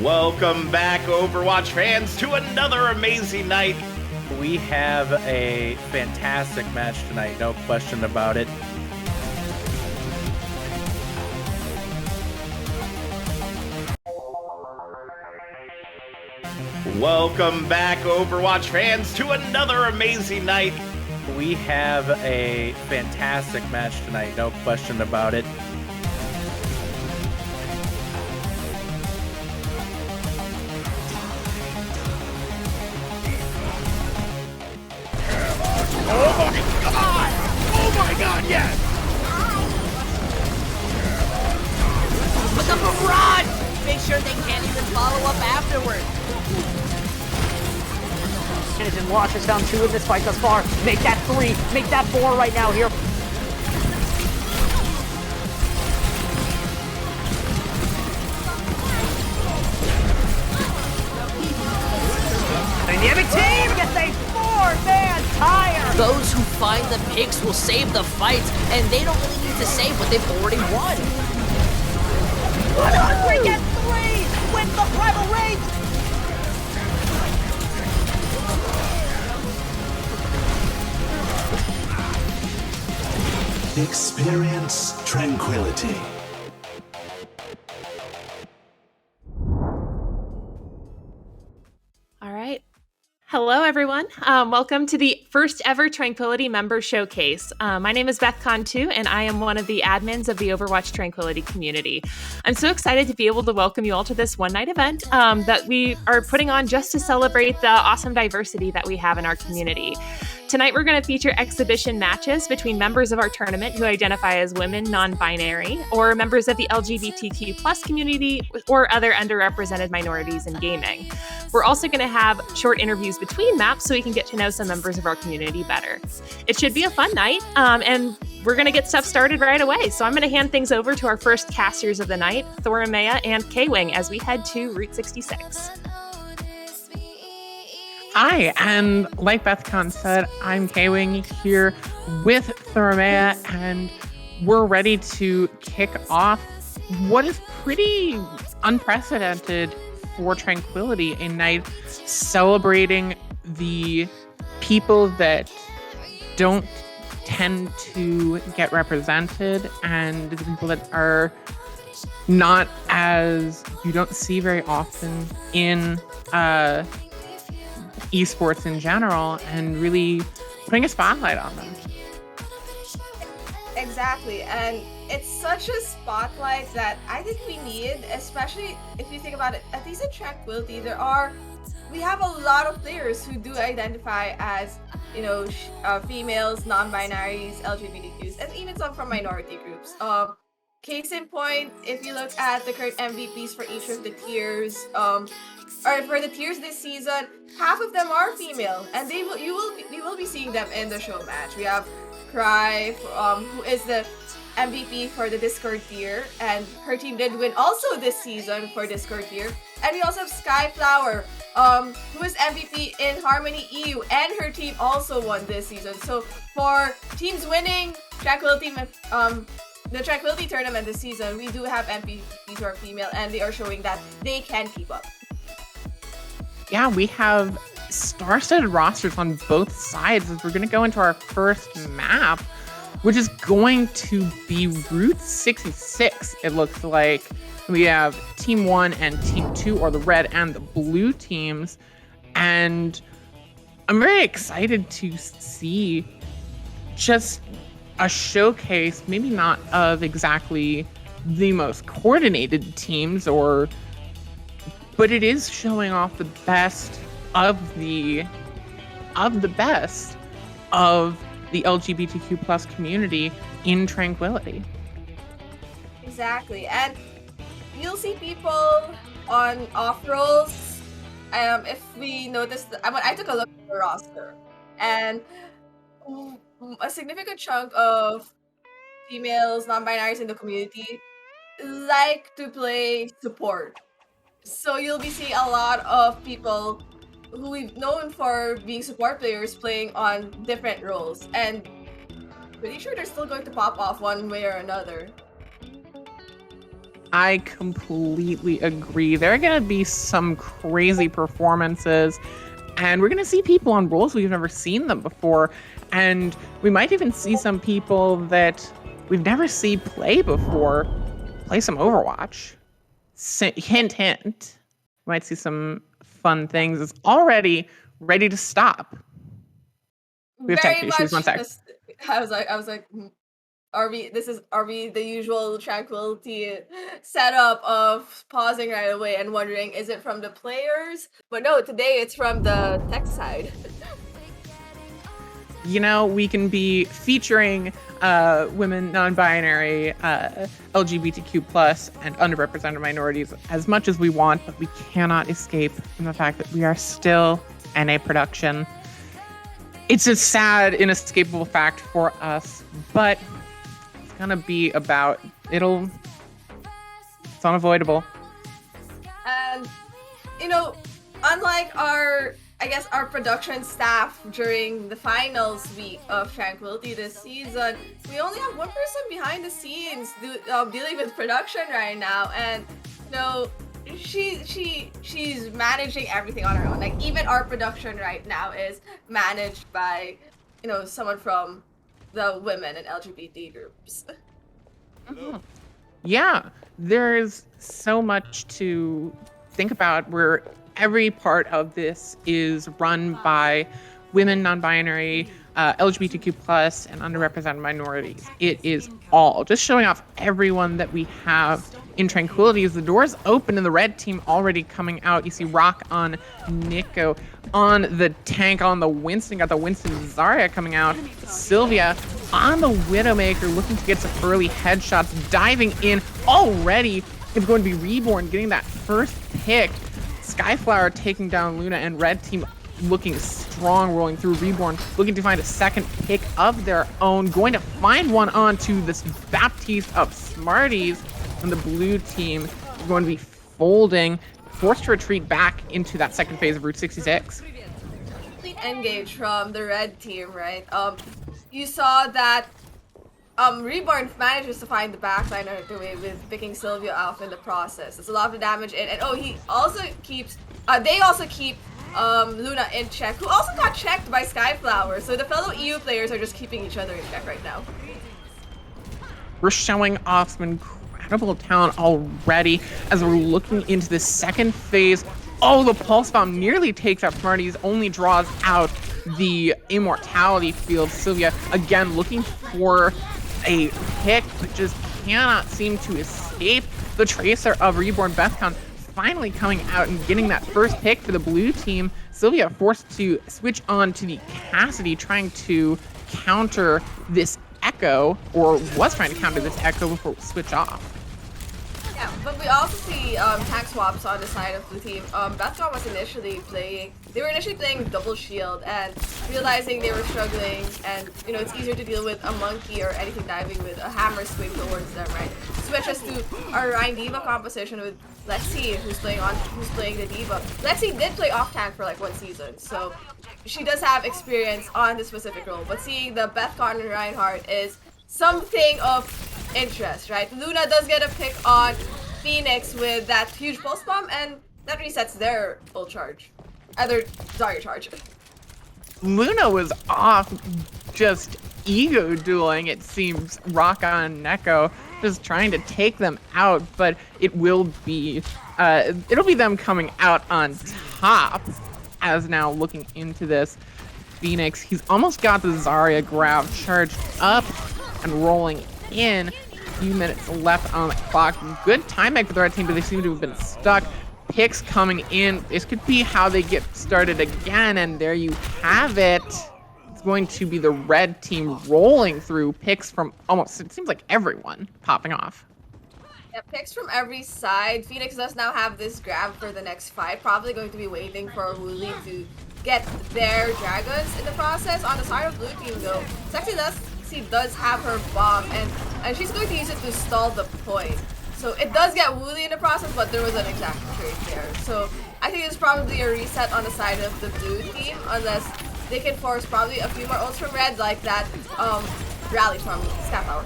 Welcome back, Overwatch fans, to another amazing night. We have a fantastic match tonight, no question about it. Welcome back, Overwatch fans, to another amazing night. We have a fantastic match tonight, no question about it. Oh my god, yes! Look up a run! Make sure they can't even follow up afterward. And Watch is down 2 in this fight thus far. Make that 3, make that 4 right now here. Dynamic team gets a 4-man tire! Those who find the picks will save the fight, and they don't really need to save what they've already won. 100 gets 3! Wins the rival race! Experience Tranquility. All right. Hello, everyone. Welcome to the first ever Tranquility member showcase. My name is Beth Contu, and I am one of the admins of the Overwatch Tranquility community. I'm so excited to be able to welcome you all to this one-night event that we are putting on just to celebrate the awesome diversity that we have in our community. Tonight, we're going to feature exhibition matches between members of our tournament who identify as women, non-binary, or members of the LGBTQ plus community, or other underrepresented minorities in gaming. We're also going to have short interviews between maps so we can get to know some members of our community better. It should be a fun night, and we're going to get stuff started right away. So I'm going to hand things over to our first casters of the night, Thoramea and K-Wing, as we head to Route 66. Hi, and like Bethcon said, I'm K-Wing here with Thoramea, and we're ready to kick off what is pretty unprecedented for Tranquility, a night celebrating the people that don't tend to get represented and the people that are not as you don't see very often in esports in general, and really putting a spotlight on them. Exactly, and it's such a spotlight that I think we need, especially if you think about it, at least in Tranquility, we have a lot of players who do identify as, females, non-binaries, LGBTQs, and even some from minority groups. Case in point, if you look at the current MVPs for each of the tiers, or for the tiers this season, half of them are female, and we will be seeing them in the show match. We have Cry, who is the MVP for the Discord tier, and her team did win also this season for Discord tier. And we also have Skyflower, who is MVP in Harmony EU, and her team also won this season. So for teams winning Tranquility, the Tranquility tournament this season, we do have MVPs who are female, and they are showing that they can keep up. Yeah, we have star-studded rosters on both sides as we're going to go into our first map, which is going to be Route 66, it looks like. We have Team 1 and Team 2, or the red and the blue teams, and I'm very excited to see just a showcase, maybe not of exactly the most coordinated teams, but it is showing off the best of the best of the LGBTQ plus community in Tranquility. Exactly, and you'll see people on off roles. If we notice, I took a look at the roster, and a significant chunk of females, non-binaries in the community like to play support. So you'll be seeing a lot of people who we've known for being support players playing on different roles, and I'm pretty sure they're still going to pop off one way or another. Yeah, we have star-studded rosters on both sides as we're going to go into our first map, which is going to be Route 66, it looks like. We have Team 1 and Team 2, or the red and the blue teams, and I'm very excited to see just a showcase, maybe not of exactly the most coordinated teams, but it is showing off the best of the best of the LGBTQ plus community in Tranquility. Exactly, and you'll see people on I completely agree. There are going to be some crazy performances, and we're going to see people on roles we've never seen them before. And we might even see some people that we've never seen play before play some Overwatch. Hint, hint. We might see some fun things. It's already ready to stop. We have Very tech issues. 1 much. sec. I was like, are we the usual Tranquility setup of pausing right away and wondering, is it from the players? But no, today it's from the tech side. We can be featuring women, non-binary, LGBTQ plus, and underrepresented minorities as much as we want, but we cannot escape from the fact that we are still NA production. It's a sad, inescapable fact for us, but it's gonna be about it's unavoidable. And unlike our production staff during the finals week of Tranquility this season, we only have one person behind the scenes dealing with production right now, and she's managing everything on her own. Like, even our production right now is managed by someone from the women and LGBT groups. Mm-hmm. Yeah, there's so much to think about where every part of this is run by women, non-binary, LGBTQ plus, and underrepresented minorities. It is all just showing off everyone that we have in Tranquility. As the doors open and the red team already coming out, you see Rock on Nico, on the tank, on the Winston, got the Winston Zarya coming out, Sylvia on the Widowmaker looking to get some early headshots, diving in already. It's going to be Reborn getting that first pick. Skyflower taking down Luna, and red team looking strong, rolling through. Reborn looking to find a second pick of their own, going to find one onto this Baptiste of Smarties, and the blue team is going to be folding, forced to retreat back into that second phase of Route 66. Complete engage from the red team, right? You saw that Reborn manages to find the backline right away with picking Sylvia off in the process. It's a lot of damage in, and he also keeps, they also keep Luna in check, who also got checked by Skyflower, so the fellow EU players are just keeping each other in check right now. We're showing off some incredible talent already as we're looking into the second phase. Oh, the Pulse Bomb nearly takes out Smarties, only draws out the Immortality field. Sylvia, again, looking for a pick, but just cannot seem to escape the Tracer of Reborn. Bethcon finally coming out and getting that first pick for the blue team. Sylvia forced to switch on to the Cassidy, trying to counter this Echo, or was trying to counter this Echo before we switch off. Yeah, but we also see tank swaps on the side of the team. Bethcon was initially playing double shield, and realizing they were struggling, and it's easier to deal with a monkey or anything diving with a hammer swing towards them, right? Switches to our Rhine Diva composition with Lexi, who's playing the Diva. Lexi did play off tank for like one season, so she does have experience on this specific role. But seeing the Bethcon and Reinhardt is something of interest, right? Luna does get a pick on Phoenix with that huge pulse bomb, and that resets their ult charge. Their Zarya charge. Luna was off just ego dueling, it seems. Rock on Neko just trying to take them out, but it'll be them coming out on top. As now looking into this, Phoenix, he's almost got the Zarya grab charged up and rolling in. A few minutes left on the clock. Good timing for the red team, but they seem to have been stuck. Picks coming in. This could be how they get started again, and there you have it. It's going to be the red team rolling through. Picks from almost, it seems like everyone popping off. Yeah, picks from every side. Phoenix does now have this grab for the next fight. Probably going to be waiting for Wooly to get their dragons in the process. On the side of blue team though, Sexy does have her bomb, and she's going to use it to stall the point. So it does get Wooly in the process, but there was an exact trade there. So I think it's probably a reset on the side of the blue team, unless they can force probably a few more ults from red, like that rally from Skyflower.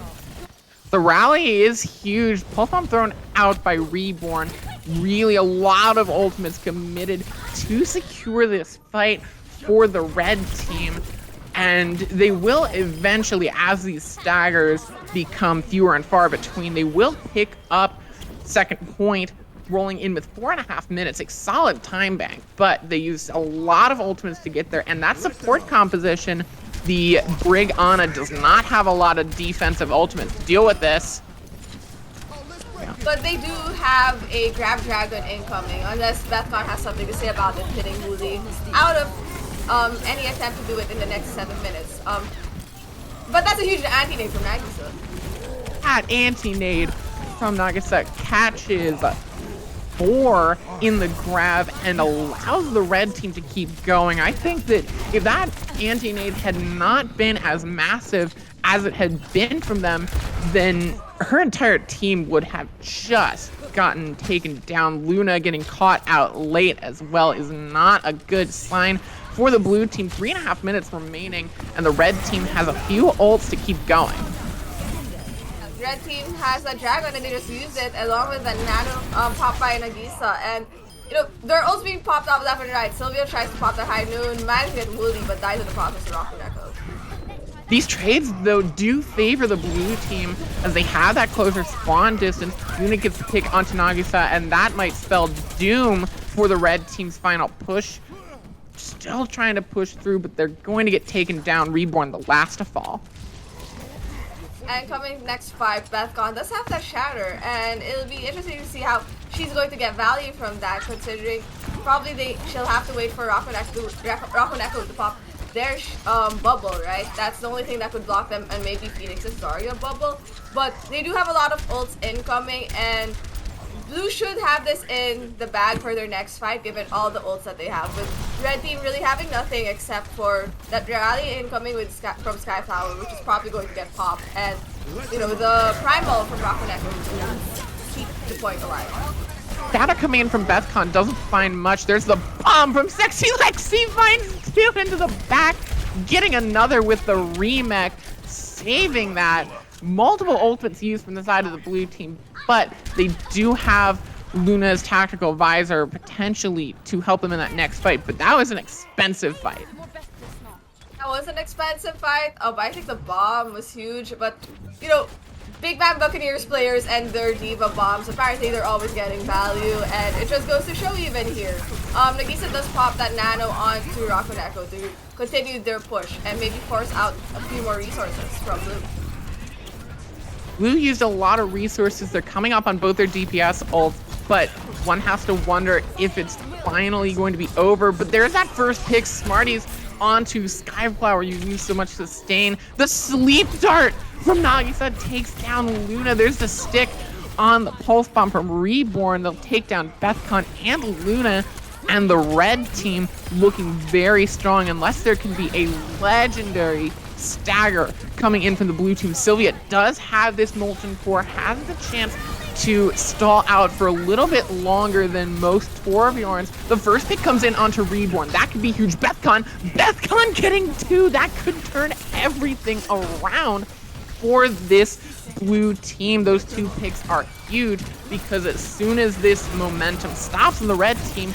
The rally is huge. Pulse Bomb thrown out by Reborn. Really a lot of ultimates committed to secure this fight for the red team. And they will eventually, as these staggers become fewer and far between, they will pick up second point, rolling in with 4.5 minutes, a solid time bank. But they used a lot of ultimates to get there, and that support composition, the Brig Ana does not have a lot of defensive ultimates to deal with this. But they do have a Grab Dragon incoming, unless Bethcon has something to say about it hitting Wooly out of any attempt to do it in the next 7 minutes. But that's a huge anti-nade from Nagisa. That anti-nade from Nagisa catches 4 in the grab and allows the red team to keep going. I think that if that anti-nade had not been as massive as it had been from them, then her entire team would have just gotten taken down. Luna getting caught out late as well is not a good sign for the blue team. 3.5 minutes remaining, and the red team has a few ults to keep going. Red team has a dragon and they just used it along with the nano pop by Nagisa, and you know they're also being popped up left and right. Sylvia tries to pop the high noon, manages to get Woolly, but dies in the process to Rocket Echo. These trades, though, do favor the blue team as they have that closer spawn distance. Luna gets the pick onto Nagisa, and that might spell doom for the red team's final push. Still trying to push through, but they're going to get taken down. Reborn, the last to fall. And coming next fight, Bethcon does have that shatter, and it'll be interesting to see how she's going to get value from that, considering probably she'll have to wait for Rocket Echo to pop their bubble, right? That's the only thing that could block them, and maybe Phoenix's Zarya bubble. But they do have a lot of ults incoming, and Blue should have this in the bag for their next fight, given all the ults that they have. With Red Team really having nothing except for that rally incoming from Skyflower, which is probably going to get popped, and you know the Primal from Rocket Echo to keep the point alive. Data coming in from Bethcon doesn't find much. There's the bomb from Sexy Lexi, finds 2 into the back, getting another with the remake, saving that. Multiple ultimates used from the side of the blue team, but they do have Luna's tactical visor potentially to help them in that next fight, but that was an expensive fight. That was an expensive fight. But I think the bomb was huge, but you know, Big Bang Buccaneers players and their Diva bombs, apparently they're always getting value, and it just goes to show even here. Nagisa does pop that nano onto Rocket Echo to continue their push and maybe force out a few more resources from Blue. Blue used a lot of resources. They're coming up on both their DPS ults, but one has to wonder if it's finally going to be over. But there's that first pick, Smarties onto Skyflower. You use so much sustain. The sleep dart from Nagisa takes down Luna. There's the stick on the pulse bomb from Reborn. They'll take down Bethcon and Luna. And the red team looking very strong, unless there can be a legendary stagger coming in from the blue team. Sylvia does have this Molten Core, has the chance to stall out for a little bit longer than most Torbjorns. The first pick comes in onto Reborn. That could be huge. Bethcon getting 2. That could turn everything around for this blue team. Those 2 picks are huge because as soon as this momentum stops on the red team,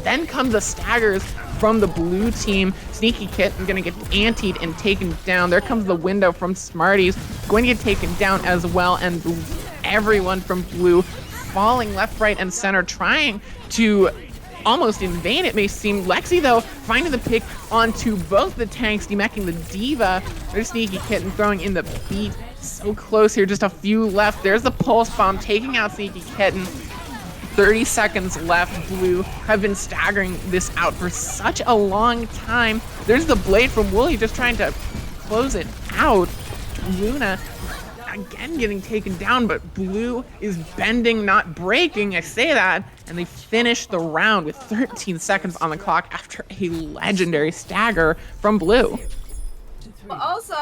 then come the staggers from the blue team. Sneaky Kitten gonna get antied and taken down. There comes the window from Smarties, going to get taken down as well, and everyone from blue falling left, right, and center, trying to almost in vain, it may seem. Lexi, though, finding the pick onto both the tanks, demecking the Diva. There's Sneaky Kitten throwing in the beat. So close here, just a few left. There's the Pulse Bomb taking out Sneaky Kitten. 30 seconds left. Blue have been staggering this out for such a long time. There's the blade from Wooly just trying to close it out. Luna again getting taken down, but Blue is bending, not breaking. I say that, and they finish the round with 13 seconds on the clock after a legendary stagger from Blue. But also,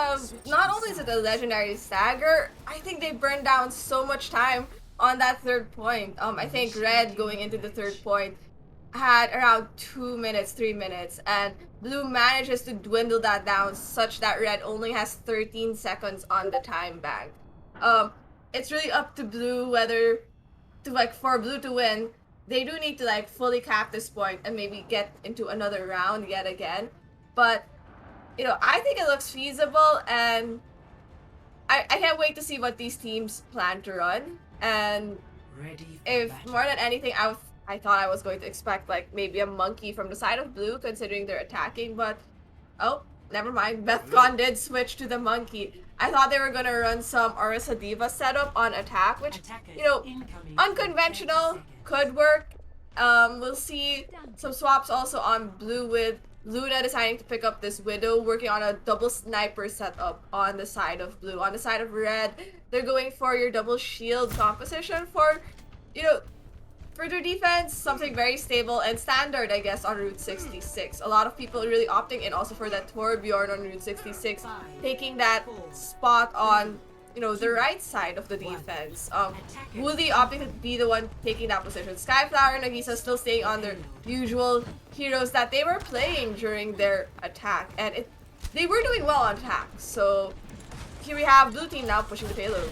not only is it a legendary stagger, I think they burned down so much time on that third point. I think Red going into the third point had around 2 minutes, 3 minutes, and Blue manages to dwindle that down such that Red only has 13 seconds on the time bank. It's really up to Blue whether to like for Blue to win. They do need to like fully cap this point and maybe get into another round yet again. But I think it looks feasible, and I can't wait to see what these teams plan to run. And if more than anything, I thought I was going to expect like maybe a monkey from the side of Blue, considering they're attacking, but oh, never mind. Bethcon did switch to the monkey. I thought they were gonna run some Orisa Diva setup on attack, which unconventional, could work. We'll see some swaps also on Blue with Luna deciding to pick up this Widow, working on a double sniper setup on the side of Blue. On the side of Red, they're going for your double shield composition for, for their defense, something very stable and standard, I guess, on Route 66. A lot of people really opting in also for that Torbjorn on Route 66, taking that spot on, the right side of the defense. Wooly opting to be the one taking that position. Skyflower and Nagisa still staying on their usual heroes that they were playing during their attack, and they were doing well on attack. So here we have Blue team now pushing the payload.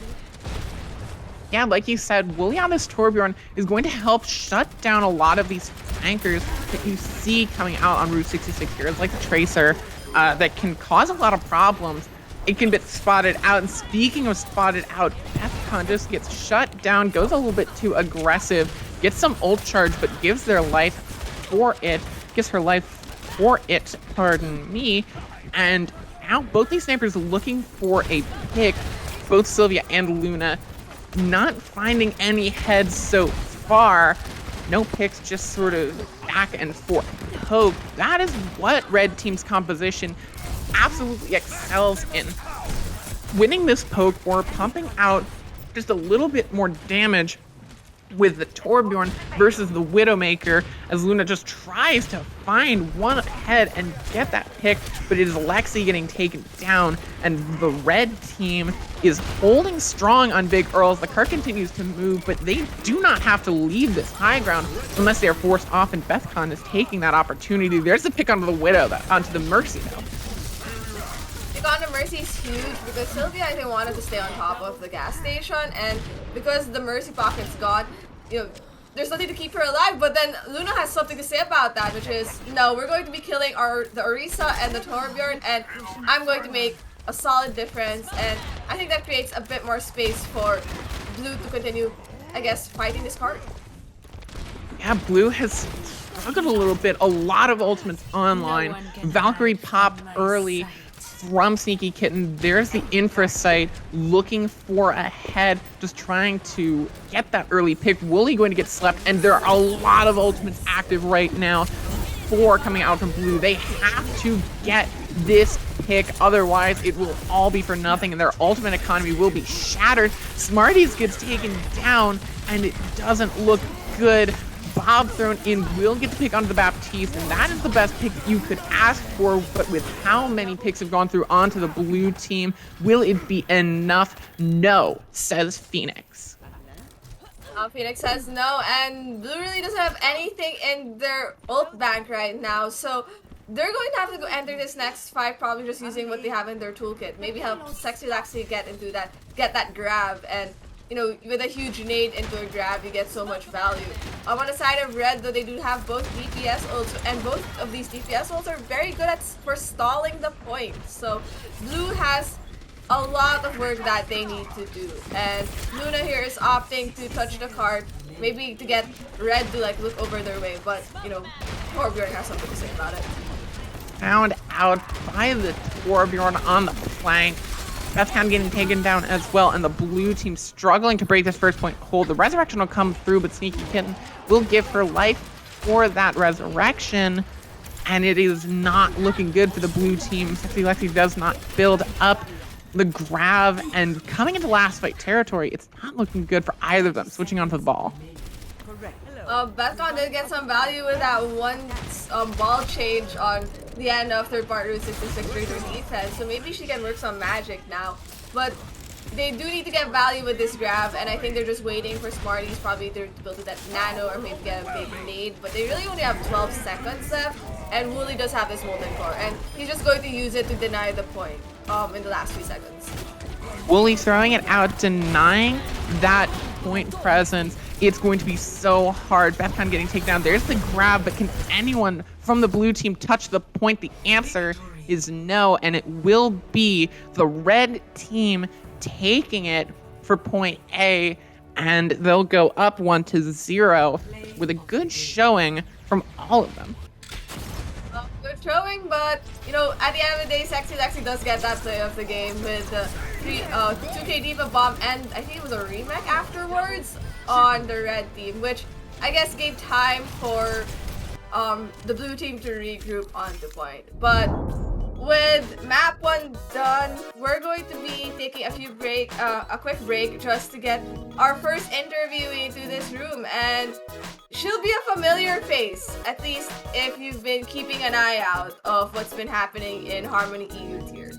Yeah, like you said, Wooly on this Torbjorn is going to help shut down a lot of these flankers that you see coming out on Route 66 here. It's like the Tracer that can cause a lot of problems. It can get spotted out, and speaking of spotted out, Bethcon just gets shut down, goes a little bit too aggressive, gets some ult charge, but gives her life for it, pardon me, and now both these snipers looking for a pick, both Sylvia and Luna, not finding any heads so far. No picks, just sort of back and forth poke. That is what Red Team's composition absolutely excels in. Winning this poke or pumping out just a little bit more damage with the Torbjorn versus the Widowmaker, as Luna just tries to find one head and get that pick, but it is Lexi getting taken down, and the red team is holding strong on Big Earls. The cart continues to move, but they do not have to leave this high ground unless they are forced off, and Bethcon is taking that opportunity. There's the pick onto the Widow, onto the Mercy though. On the Mercy is huge because Sylvia, I think, wanted to stay on top of the gas station, and because the Mercy pocket's gone, there's nothing to keep her alive. But then Luna has something to say about that, which is, no, we're going to be killing the Orisa and the Torbjorn, and I'm going to make a solid difference. And I think that creates a bit more space for Blue to continue, I guess, fighting this card. Yeah, Blue has struggled a little bit. A lot of ultimates online. Valkyrie popped early from Sneaky Kitten. There's the infra site looking for a head, just trying to get that early pick. Wooly going to get slept, and there are a lot of ultimates active right now for coming out from Blue. They have to get this pick, otherwise it will all be for nothing and their ultimate economy will be shattered. Smarties gets taken down, and it doesn't look good. Bob thrown in will get the pick onto the Baptiste, and that is the best pick you could ask for, but with how many picks have gone through onto the Blue team, will it be enough? No, says Phoenix. Phoenix says no, and Blue really doesn't have anything in their ult bank right now, so they're going to have to go enter this next fight probably just using what they have in their toolkit. Maybe help Sexy Lexi get that grab, and with a huge nade into a grab, you get so much value. On the side of Red, though, they do have both DPS ults, and both of these DPS ults are very good for stalling the point. So Blue has a lot of work that they need to do, and Luna here is opting to touch the card, maybe to get Red to look over their way, but Torbjorn has something to say about it. Found out by the Torbjorn on the flank. Bethcon getting taken down as well, and the Blue team struggling to break this first point hold. The resurrection will come through, but Sneaky Kitten will give her life for that resurrection, and it is not looking good for the Blue team. Sexy Lexi does not build up the grab, and coming into last fight territory, it's not looking good for either of them, switching onto the ball. Bethcon did get some value with that one ball change on the end of third part Route 66 Raider defense, so maybe she can work some magic now. But they do need to get value with this grab, and I think they're just waiting for Smarties probably to build that nano or maybe get a big nade, but they really only have 12 seconds left, and Wooly does have this molten core, and he's just going to use it to deny the point in the last few seconds. Wooly's throwing it out, denying that point presence. It's going to be so hard. Bethcon getting taken down. There's the grab, but can anyone from the blue team touch the point? The answer is no, and it will be the red team taking it for point A, and they'll go up 1-0 with a good showing from all of them. Good showing, but at the end of the day, Sexy Lexi does get that play of the game with the 2K Diva bomb, and I think it was a remake afterwards on the red team, which I guess gave time for the blue team to regroup on the point. But with map 1 done, we're going to be taking a quick break just to get our first interviewee to this room, and she'll be a familiar face, at least if you've been keeping an eye out of what's been happening in Harmony EU tier.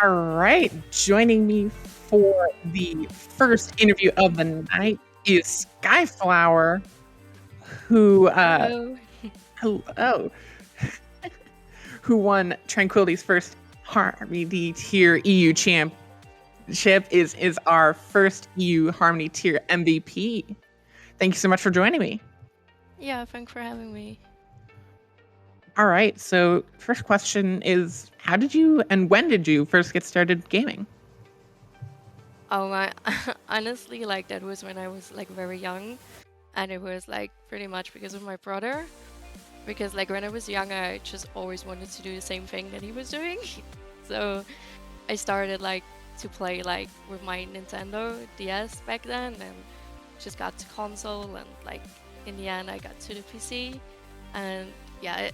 All right. Joining me for the first interview of the night is Skyflower, who Hello. hello, who won Tranquility's first Harmony Tier EU championship, is our first EU Harmony Tier MVP. Thank you so much for joining me. Yeah, thanks for having me. All right. So first question is, how did you and when did you first get started gaming? Oh my, honestly, like that was when I was like very young, and it was like pretty much because of my brother. Because like when I was young, I just always wanted to do the same thing that he was doing. So I started like to play like with my Nintendo DS back then, and just got to console, and like in the end I got to the PC, and yeah,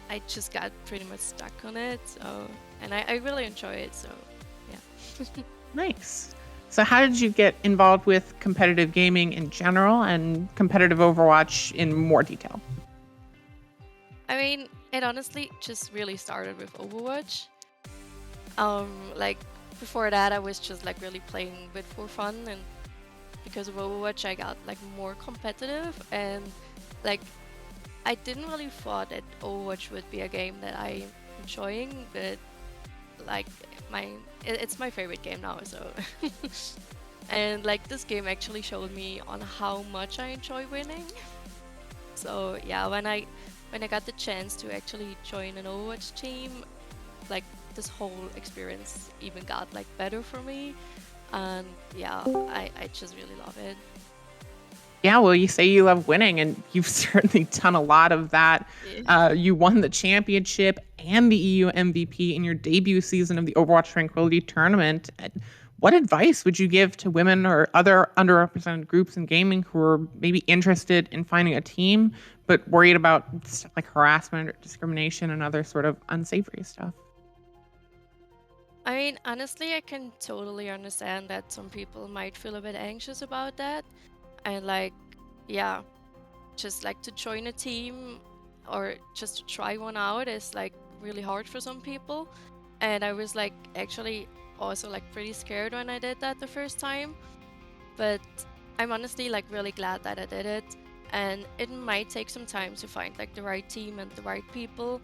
I just got pretty much stuck on it. So and I really enjoy it. So yeah. Nice. So how did you get involved with competitive gaming in general and competitive Overwatch in more detail? I mean, it honestly just really started with Overwatch. Like before that, I was just like really playing it for fun, and because of Overwatch, I got like more competitive, and like I didn't really thought that Overwatch would be a game that I'm enjoying, but like it's my favorite game now, so. And like this game actually showed me on how much I enjoy winning. So yeah, when I got the chance to actually join an Overwatch team, like this whole experience even got like better for me, and yeah, I just really love it. Yeah, well, you say you love winning, and you've certainly done a lot of that. Yeah. You won the championship and the EU MVP in your debut season of the Overwatch Tranquility tournament. What advice would you give to women or other underrepresented groups in gaming who are maybe interested in finding a team, but worried about stuff like harassment or discrimination and other sort of unsavory stuff? I mean, honestly, I can totally understand that some people might feel a bit anxious about that, and like, yeah, just like to join a team or just to try one out is like really hard for some people. And I was like actually also like pretty scared when I did that the first time, but I'm honestly like really glad that I did it. And it might take some time to find like the right team and the right people,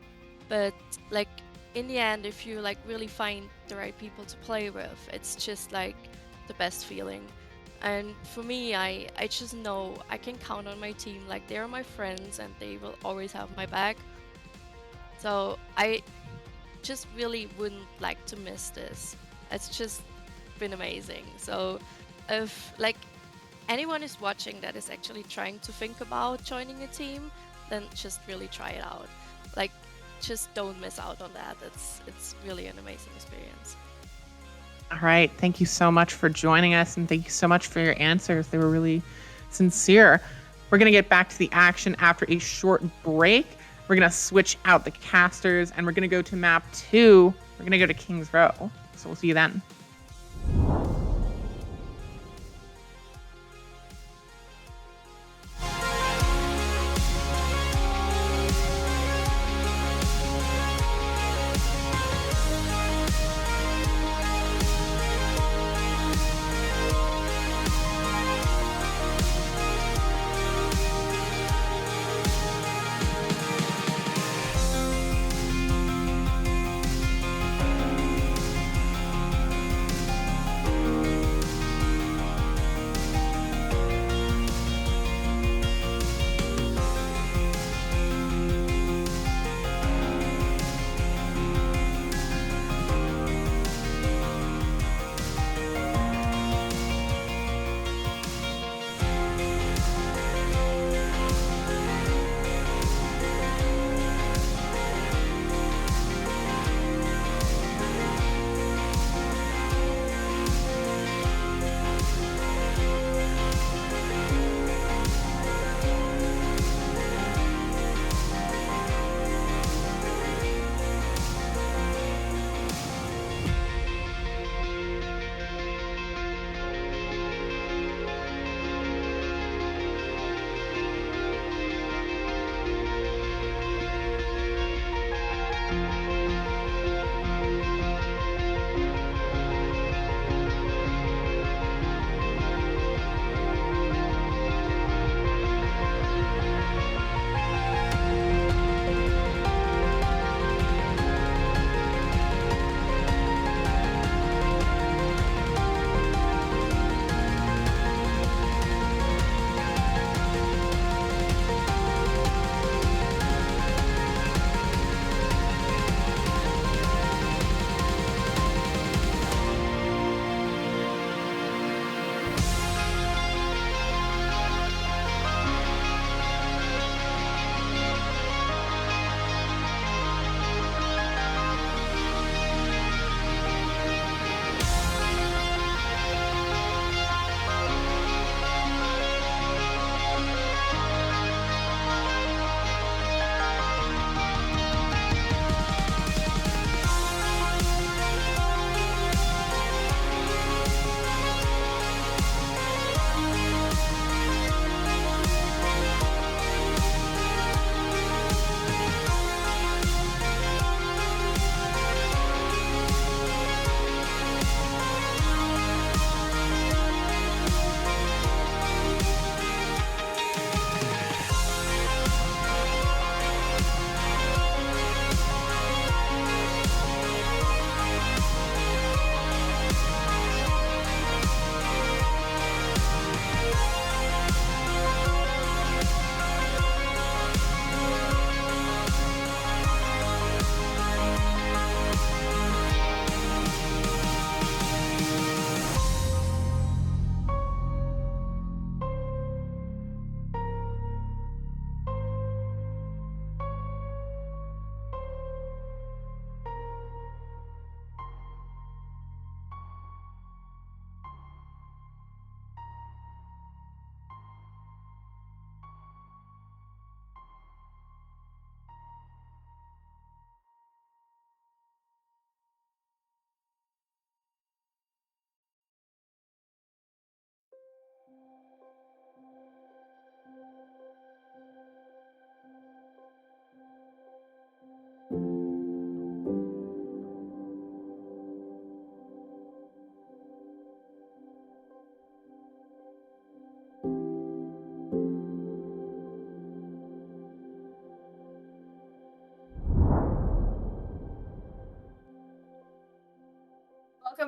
but like in the end, if you like really find the right people to play with, it's just like the best feeling. And for me, I just know I can count on my team. Like they're my friends and they will always have my back. So I just really wouldn't like to miss this. It's just been amazing. So if like anyone is watching that is actually trying to think about joining a team, then just really try it out. Like just don't miss out on that. It's really an amazing experience. All right. Thank you so much for joining us, and thank you so much for your answers. They were really sincere. We're going to get back to the action after a short break. We're going to switch out the casters, and we're going to go to map 2. We're going to go to King's Row. So we'll see you then.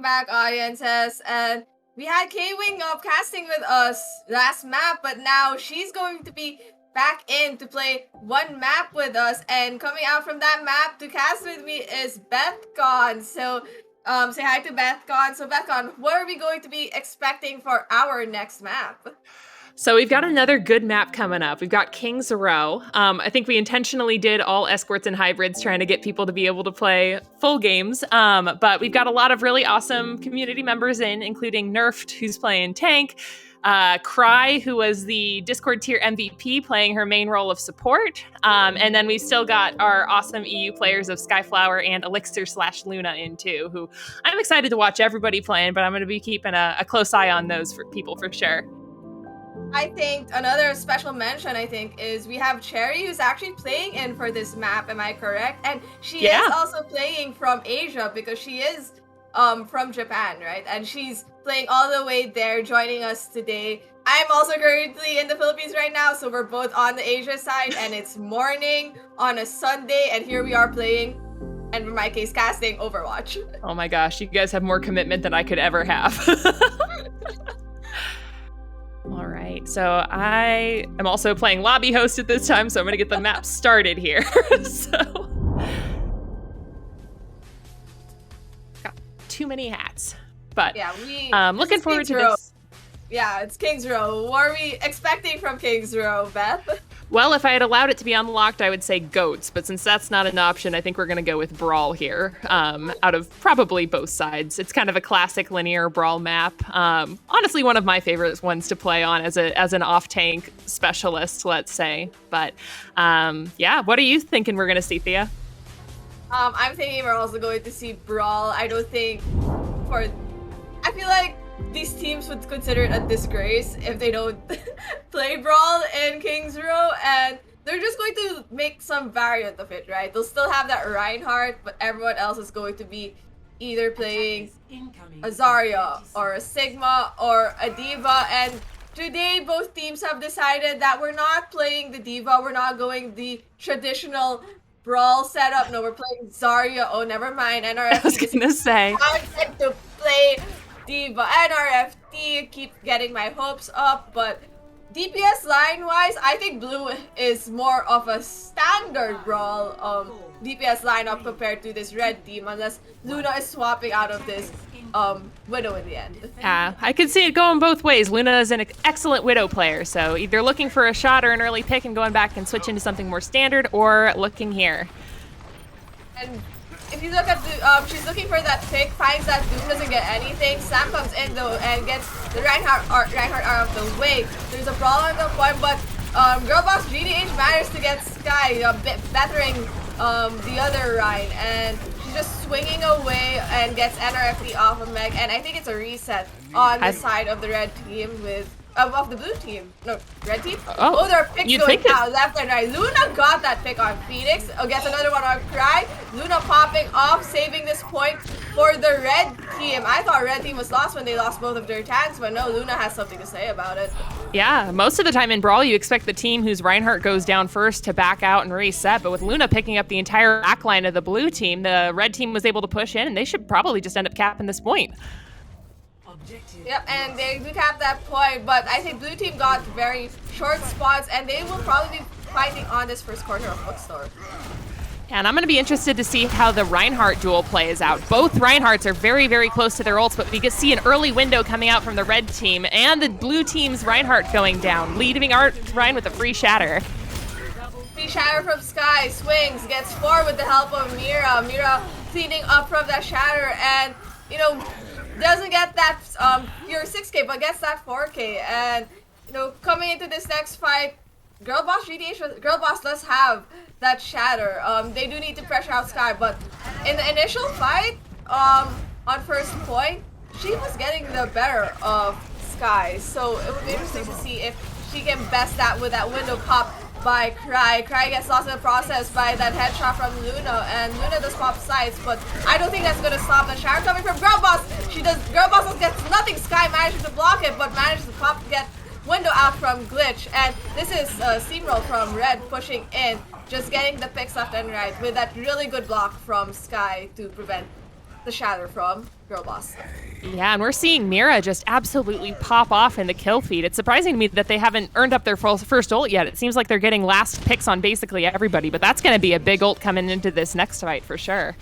welcome back, audiences. And we had K-Wing casting with us last map, but now she's going to be back in to play one map with us. And coming out from that map to cast with me is BethCon. So say hi to BethCon. So BethCon, what are we going to be expecting for our next map? So we've got another good map coming up. We've got King's Row. I think we intentionally did all escorts and hybrids trying to get people to be able to play full games. But we've got a lot of really awesome community members in, including Nerfed, who's playing tank, Cry, who was the Discord tier MVP, playing her main role of support. And then we've still got our awesome EU players of Skyflower and Elixir/Luna in too, who I'm excited to watch everybody playing, but I'm going to be keeping a close eye on those for people for sure. I think another special mention, is we have Cherry, who's actually playing in for this map, am I correct? And she is also playing from Asia because she is from Japan, right? And she's playing all the way there, joining us today. I'm also currently in the Philippines right now, so we're both on the Asia side, and it's morning on a Sunday, and here we are playing, and in my case, casting Overwatch. Oh my gosh, you guys have more commitment than I could ever have. All right, so I am also playing lobby host at this time, so I'm going to get the map started here. So, got too many hats, but yeah, looking forward to this. Yeah, it's King's Row. What are we expecting from King's Row, Beth? Well, if I had allowed it to be unlocked, I would say goats, but since that's not an option, I think we're going to go with Brawl here, out of probably both sides. It's kind of a classic linear Brawl map. Honestly, one of my favorite ones to play on as an off-tank specialist, let's say. But yeah, what are you thinking we're going to see, Thea? I'm thinking we're also going to see Brawl. I feel like these teams would consider it a disgrace if they don't play Brawl in King's Row, and they're just going to make some variant of it, right? They'll still have that Reinhardt, but everyone else is going to be either playing a Zarya or a Sigma or a D.Va, and today both teams have decided that we're not playing the D.Va, we're not going the traditional Brawl setup. No, we're playing Zarya. Oh, never mind. NRFT I was gonna say. Wanted to play D.Va. NRFT keep getting my hopes up, but DPS line-wise, I think Blue is more of a standard Brawl DPS lineup compared to this red team, unless Luna is swapping out of this Widow in the end. Yeah, I could see it going both ways. Luna is an excellent Widow player, so either looking for a shot or an early pick and going back and switch into something more standard, or looking here. And if you look at the, she's looking for that pick, finds that Doom doesn't get anything. Sam comes in though and gets the Reinhardt out of the way. There's a brawl at the point, but Girlboss GDH managed to get Sky, battering the other Ryan, and she's just swinging away and gets NRFT off of Meg. And I think it's a reset on the side of the red team with. Of the blue team. No, red team? Oh, there are picks going out left and right. Luna got that pick on Phoenix. Gets another one on Cry. Luna popping off, saving this point for the red team. I thought red team was lost when they lost both of their tanks, but no, Luna has something to say about it. Yeah, most of the time in Brawl, you expect the team whose Reinhardt goes down first to back out and reset, but with Luna picking up the entire backline of the blue team, the red team was able to push in, and they should probably just end up capping this point. Yep, and they do cap that point, but I think blue team got very short spots, and they will probably be fighting on this first corner of Bookstore. And I'm going to be interested to see how the Reinhardt duel plays out. Both Reinhardts are very, very close to their ults, but we can see an early window coming out from the red team, and the blue team's Reinhardt going down, leaving our Ryan with a free shatter. Free shatter from Sky, swings, gets 4 with the help of Mira. Mira cleaning up from that shatter, and, you know, doesn't get that pure 6k, but gets that 4k. And, you know, coming into this next fight, Girlboss does have that shatter. They do need to pressure out Sky, but in the initial fight, on first point, she was getting the better of Sky. So it would be interesting to see if she can best that with that window pop by Cry. Cry gets lost in the process by that headshot from Luna, and Luna does pop sides, but I don't think that's gonna stop the shower coming from Girlboss. Girlboss gets nothing. Sky manages to block it, but manages to get window out from Glitch, and this is Steamroll from Red pushing in, just getting the picks left and right with that really good block from Sky to prevent the shatter from Girl Boss. Yeah, and we're seeing Mira just absolutely pop off in the kill feed. It's surprising to me that they haven't earned up their first ult yet. It seems like they're getting last picks on basically everybody, but that's going to be a big ult coming into this next fight for sure.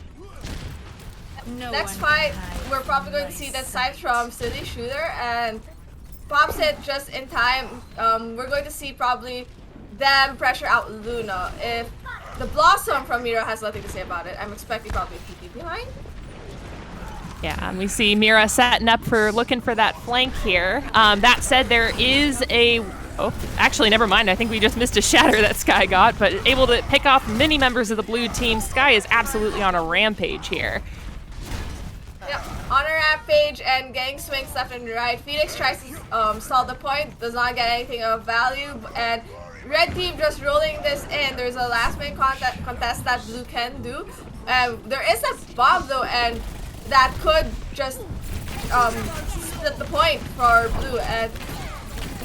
Next fight, we're probably going to see that side from Silly Shooter and pops it just in time. We're going to see probably them pressure out Luna. If the Blossom from Mira has nothing to say about it, I'm expecting probably a TP behind. Yeah, and we see Mira setting up for looking for that flank here. That said, there is a... Oh, actually, never mind. I think we just missed a shatter that Sky got, but able to pick off many members of the blue team. Sky is absolutely on a rampage here. Yep, on a rampage and getting swings left and right. Phoenix tries to stall the point, does not get anything of value, and red team just rolling this in. There's a last minute contest that blue can do. There is a bomb though, and that could just split the point for blue. And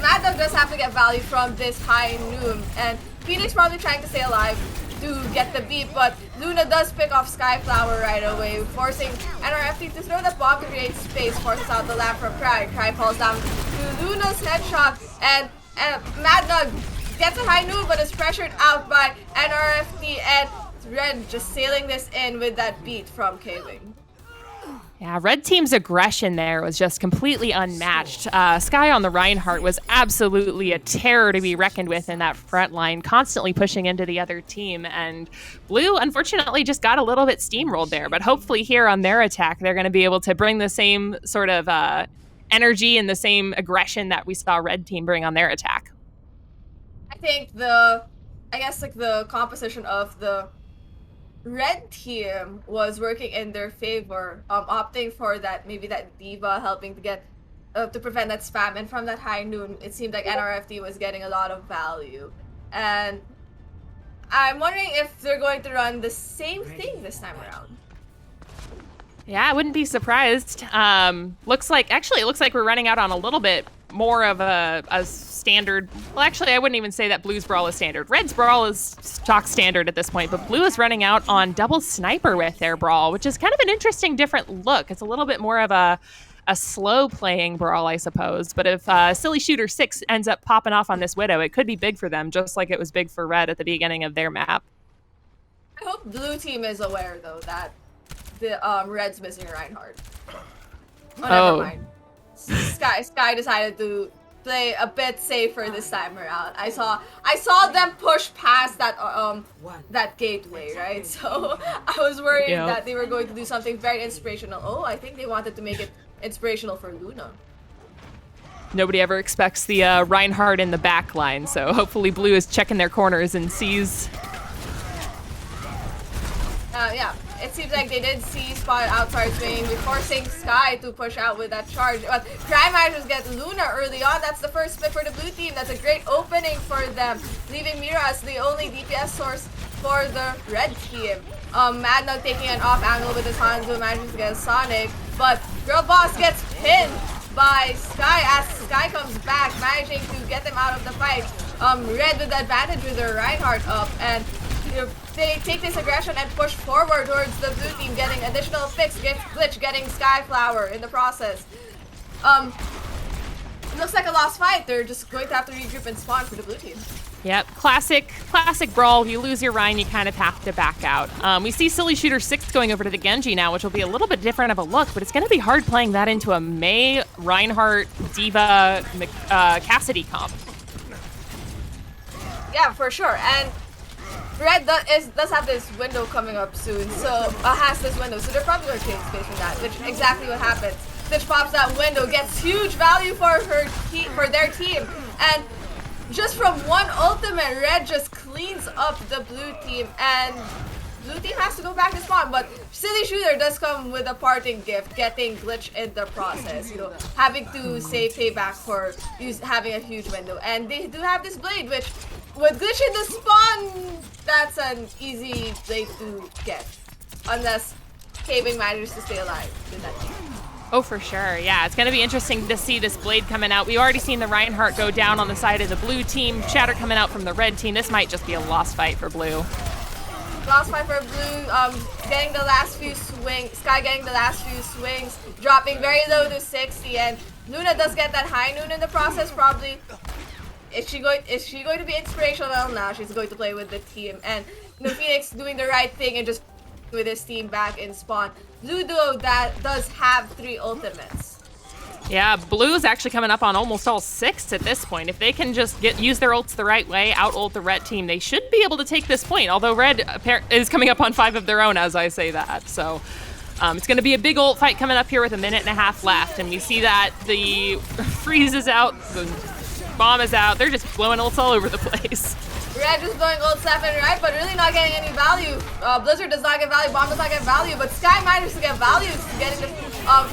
Mad Dog does have to get value from this high noon, and Phoenix probably trying to stay alive to get the beat, but Luna does pick off Skyflower right away, forcing NRFT to throw the bomb to create space, forces out the lamp from Cry. Cry falls down to Luna's headshot, and Mad Dog gets a high noon but is pressured out by NRFT, and Red just sailing this in with that beat from K-Wing. Yeah, red team's aggression there was just completely unmatched. Sky on the Reinhardt was absolutely a terror to be reckoned with in that front line, constantly pushing into the other team. And blue, unfortunately, just got a little bit steamrolled there. But hopefully here on their attack, they're going to be able to bring the same sort of energy and the same aggression that we saw red team bring on their attack. I think the composition of the red team was working in their favor, opting for that, maybe that diva helping to get to prevent that spam, and from that high noon it seemed like NRFT was getting a lot of value, and I'm wondering if they're going to run the same thing this time around. Yeah, I wouldn't be surprised. Looks like we're running out on a little bit more of a standard. Well, actually, I wouldn't even say that Blue's Brawl is standard. Red's Brawl is stock standard at this point, but Blue is running out on double sniper with their Brawl, which is kind of an interesting, different look. It's a little bit more of a slow playing Brawl, I suppose. But if Silly Shooter 6 ends up popping off on this Widow, it could be big for them, just like it was big for Red at the beginning of their map. I hope blue team is aware, though, that the Red's missing Reinhardt. Never mind. Sky decided to play a bit safer this time around. I saw them push past that that gateway, right? So I was worried that they were going to do something very inspirational. Oh, I think they wanted to make it inspirational for Luna. Nobody ever expects the Reinhardt in the back line, so hopefully Blue is checking their corners and sees. Yeah, it seems like they did see Spot outside swinging, forcing Sky to push out with that charge. But Cry manages to get Luna early on. That's the first pick for the blue team. That's a great opening for them, leaving Mira as the only DPS source for the red team. Mad Dog taking an off angle with his Hanzo, manages to get a Sonic, but Girl Boss gets pinned by Sky as Sky comes back, managing to get them out of the fight. Red with the advantage with their Reinhardt up, and they take this aggression and push forward towards the blue team, getting additional picks, Glitch getting Skyflower in the process. It looks like a lost fight. They're just going to have to regroup and spawn for the blue team. Yep, classic Brawl. If you lose your Rein, you kind of have to back out. We see Silly Shooter 6 going over to the Genji now, which will be a little bit different of a look, but it's going to be hard playing that into a Mei, Reinhardt, Diva, Cassidy comp. Yeah, for sure. And Red does have this window coming up soon, so has this window, so they're probably going to change space from that, which is exactly what happens. Stitch pops that window, gets huge value for their team, and just from one ultimate, Red just cleans up the blue team, and blue team has to go back to spawn, but Silly Shooter does come with a parting gift, getting Glitch in the process, having to save payback for having a huge window. And they do have this blade, which with Glitch in the spawn, that's an easy blade to get, unless K-Wing manages to stay alive in that team. Oh, for sure. Yeah, it's going to be interesting to see this blade coming out. We've already seen the Reinhardt go down on the side of the blue team. Shatter coming out from the red team. This might just be a lost fight for blue. Last fight for Blue, getting the last few swings. Sky getting the last few swings, dropping very low to 60, and Luna does get that high noon in the process. Probably, is she going to be inspirational? Now she's going to play with the team, and Phoenix doing the right thing and just with his team back in spawn. Blue duo that does have 3 ultimates. Yeah, Blue is actually coming up on almost all 6 at this point. If they can just use their ults the right way, out-ult the Red team, they should be able to take this point, although Red is coming up on 5 of their own as I say that. So it's going to be a big ult fight coming up here with a minute and a half left, and we see that the freeze is out, the bomb is out, they're just blowing ults all over the place. Red just blowing ults left and right, but really not getting any value. Blizzard does not get value, Bomb does not get value, but Sky manages to get value, getting the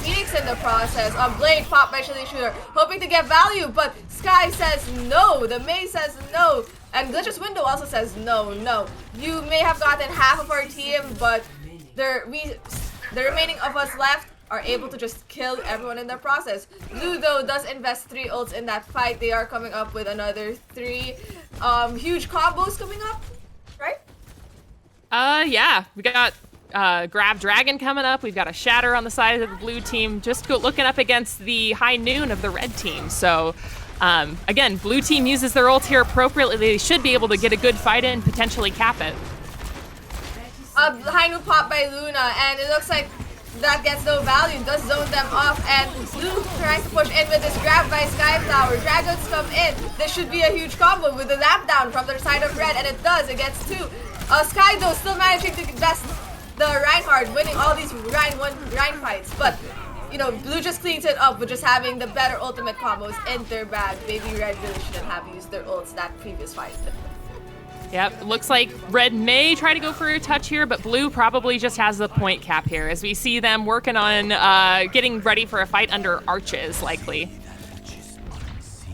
Phoenix in the process. Blade popped by Chili Shooter, hoping to get value, but Sky says no. The Mei says no, and Glitch's Window also says no. You may have gotten half of our team, but the remaining of us left are able to just kill everyone in the process. Blue, though, does invest 3 ults in that fight. They are coming up with another 3 huge combos coming up, right? Yeah, we got Grab Dragon coming up. We've got a Shatter on the side of the Blue team, just looking up against the high noon of the Red team. So, again, Blue team uses their ult here appropriately. They should be able to get a good fight in, potentially cap it. High noon pop by Luna, and it looks like that gets no value, does zone them off, and Blue trying to push in with this grab by Skyflower. Dragons come in. This should be a huge combo with the lap down from the side of Red, and it does. It gets 2. Sky, though, still managing to best the Reinhardt, winning all these Rein fights, but Blue just cleans it up with just having the better ultimate combos in their bag. Maybe Red really shouldn't have used their ults that previous fight. Yep, looks like Red may try to go for a touch here, but Blue probably just has the point cap here as we see them working on getting ready for a fight under arches, likely.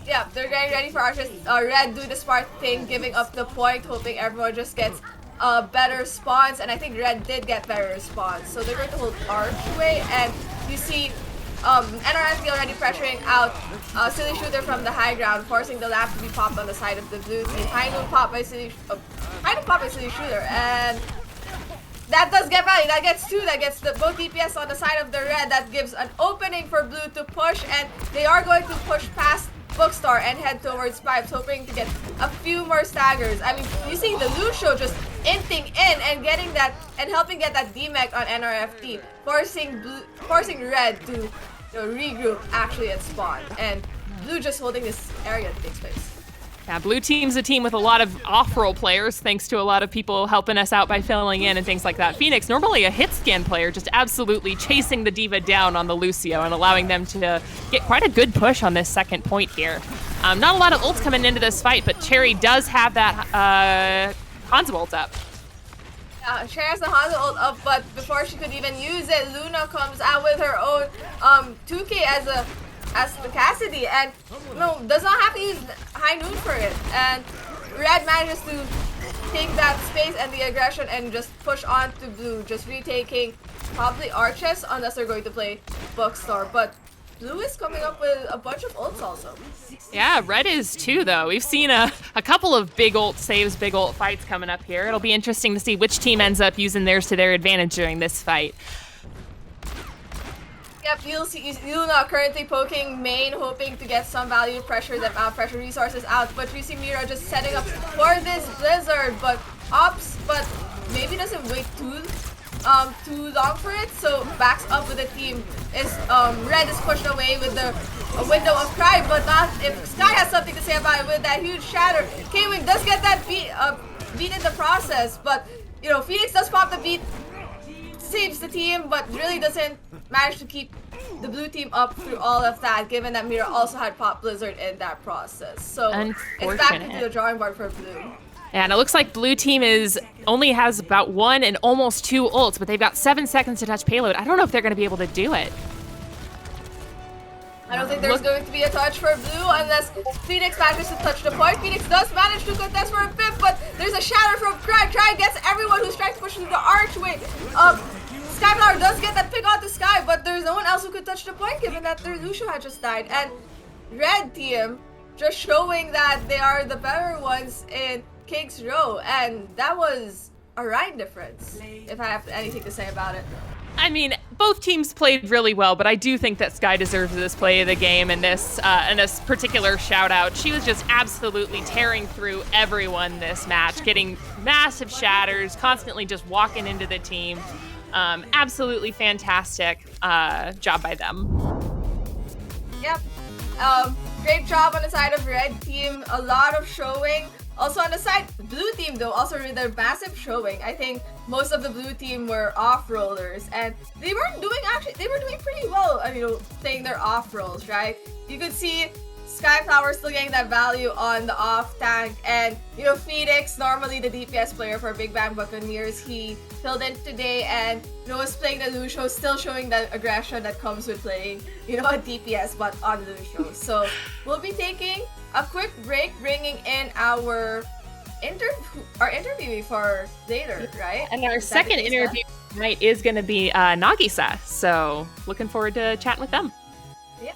Yeah, they're getting ready for arches. Red do the smart thing, giving up the point, hoping everyone just gets better spawns, and I think Red did get better spawns. So they're going to hold archway, and you see NRFD already pressuring out Silly Shooter from the high ground, forcing the lap to be popped on the side of the Blue team. High noon pop by Silly Shooter, and that does get value. That gets 2. That gets both DPS on the side of the Red. That gives an opening for Blue to push, and they are going to push past Bookstar and head towards Pipes, hoping to get a few more staggers. I mean, you see the Lucio just inting in and getting that and helping get that DMAC on NRFT, forcing Red to regroup actually at spawn, and Blue just holding this area to take space. Yeah, Blue team's a team with a lot of off-roll players, thanks to a lot of people helping us out by filling in and things like that. Phoenix, normally a hit scan player, just absolutely chasing the D.Va down on the Lucio and allowing them to get quite a good push on this second point here. Not a lot of ults coming into this fight, but Cherry does have that Hanzo ult up. Cherry has the Hanzo ult up, but before she could even use it, Luna comes out with her own 2K as the Cassidy, and does not have to use high noon for it, and Red manages to take that space and the aggression and just push on to Blue, just retaking probably arches unless they're going to play Bookstar, but Blue is coming up with a bunch of ults also. Yeah, Red is too, though. We've seen a couple of big ult saves, big ult fights coming up here. It'll be interesting to see which team ends up using theirs to their advantage during this fight. Yep, you'll see Luna currently poking main, hoping to get some value, pressure them out, pressure resources out, but you see Mira just setting up for this Blizzard, but maybe doesn't wait too long for it, so backs up with the team. Red is pushed away with the window of Cry, but not if Sky has something to say about it with that huge shatter. K-Wing does get that beat in the process, but Phoenix does pop the beat, saves the team, but really doesn't manage to keep the Blue team up through all of that, given that Mira also had pop Blizzard in that process. So it's back to the drawing board for Blue. And it looks like Blue team only has about 1 and almost 2 ults, but they've got 7 seconds to touch payload. I don't know if they're going to be able to do it. I don't think there's going to be a touch for Blue unless Phoenix manages to touch the point. Phoenix does manage to contest for a bit, but there's a shatter from Cry. Cry gets everyone who's trying to push through the archway. Skyflower does get that pick onto Sky, but there's no one else who could touch the point given that their Lucio had just died. And Red team just showing that they are the better ones in King's Row, and that was a Ryan difference, if I have anything to say about it. I mean, both teams played really well, but I do think that Sky deserves this play of the game and this particular shout out. She was just absolutely tearing through everyone this match, getting massive shatters, constantly just walking into the team. Absolutely fantastic job by them. Yep. Great job on the side of red team. A lot of showing. Also on the side, blue team though, also with their massive showing. I think most of the blue team were off rollers, and they were doing pretty well. I mean, playing their off rolls, right? You could see Skyflower still getting that value on the off tank, and Phoenix, normally the DPS player for Big Bang Buccaneers, he filled in today and was playing the Lucio, still showing that aggression that comes with playing a DPS but on Lucio. So we'll be taking a quick break, bringing in our interview for later, right? And our second interview tonight is going to be Nagisa, so looking forward to chatting with them. Yep.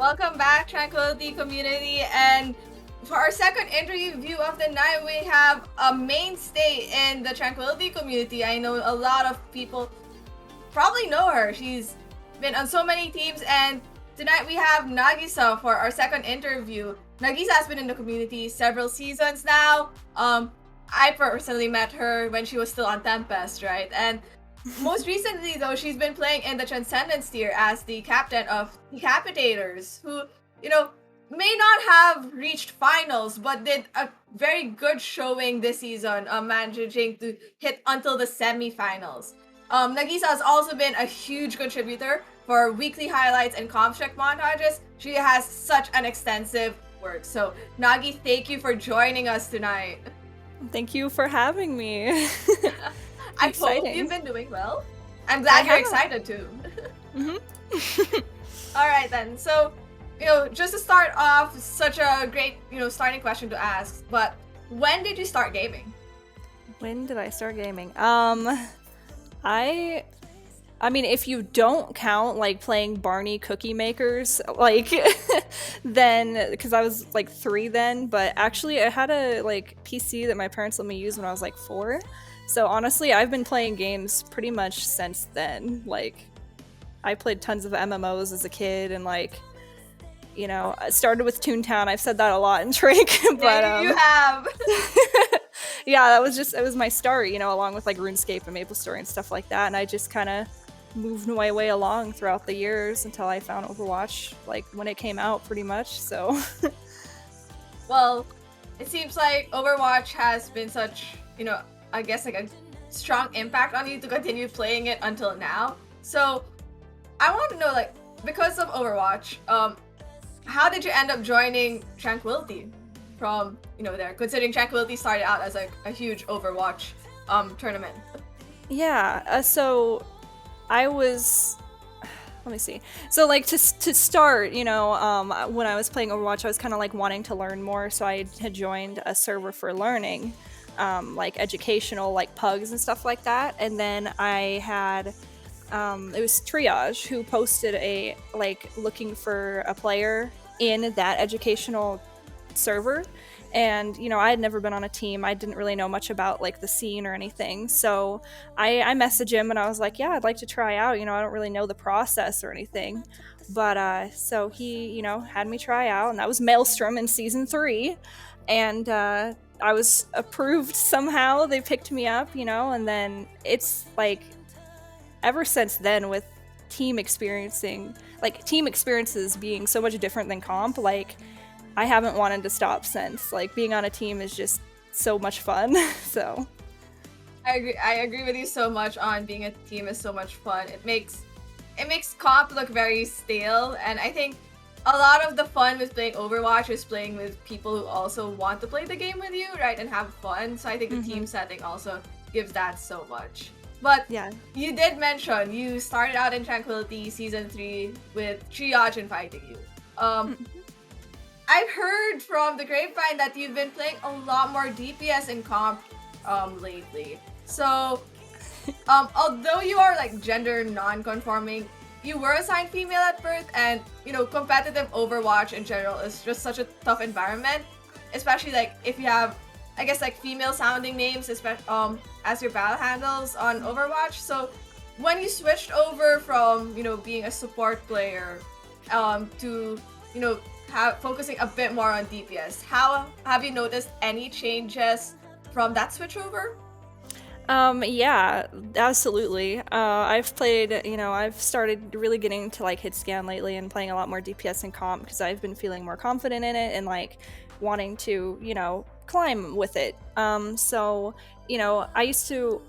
Welcome back, Tranquility community. And for our second interview of the night, we have a mainstay in the Tranquility community. I know a lot of people probably know her. She's been on so many teams, and tonight we have Nagisa for our second interview. Nagisa has been in the community several seasons now. I personally met her when she was still on Tempest, right? And most recently, though, she's been playing in the Transcendence tier as the captain of Decapitators, who, may not have reached finals, but did a very good showing this season, managing to hit until the semifinals. Nagisa has also been a huge contributor for weekly highlights and comp check montages. She has such an extensive work. So, Nagi, thank you for joining us tonight. Thank you for having me. I hope you've been doing well. I'm glad you're excited too. All right then. So, just to start off, such a great, starting question to ask. But when did you start gaming? When did I start gaming? I mean, if you don't count like playing Barney Cookie Makers, like then, because I was like 3 then, but actually I had a like PC that my parents let me use when I was like 4. So honestly, I've been playing games pretty much since then. Like, I played tons of MMOs as a kid, and like, I started with Toontown. I've said that a lot in Trank, but you have. Yeah, it was my start, along with like RuneScape and MapleStory and stuff like that. And I just kind of moved my way along throughout the years until I found Overwatch, like when it came out, pretty much. So, well, it seems like Overwatch has been such, I guess like a strong impact on you to continue playing it until now. So, I want to know, like, because of Overwatch, how did you end up joining Tranquility from, there? Considering Tranquility started out as like a huge Overwatch tournament. Yeah, so I was, let me see. So like to start, when I was playing Overwatch, I was kind of like wanting to learn more. So I had joined a server for learning, like educational, like pugs and stuff like that. And then I had, it was Triage who posted a, like, looking for a player in that educational server. And, I had never been on a team. I didn't really know much about, like, the scene or anything. So I messaged him and I was like, yeah, I'd like to try out. I don't really know the process or anything. But, so he, had me try out. And that was Maelstrom in Season 3. And I was approved somehow. They picked me up, and then it's, like, ever since then, with team experiences being so much different than comp, like, I haven't wanted to stop since. Like, being on a team is just so much fun. So I agree with you so much on being a team is so much fun. It makes comp look very stale, and I think a lot of the fun with playing Overwatch is playing with people who also want to play the game with you, right, and have fun. So I think the team setting also gives that so much. But yeah, you did mention you started out in Tranquility Season 3 with Triage inviting you. I've heard from the grapevine that you've been playing a lot more DPS in comp lately. So, although you are like gender non-conforming, you were assigned female at birth, and competitive Overwatch in general is just such a tough environment, especially like if you have, I guess, like female sounding names, as your battle handles on Overwatch. So when you switched over from being a support player to focusing a bit more on DPS, how have you noticed any changes from that switch over? Yeah, absolutely. I've played, I've started really getting to like hit scan lately and playing a lot more DPS and comp because I've been feeling more confident in it and like wanting to, climb with it. So, I used to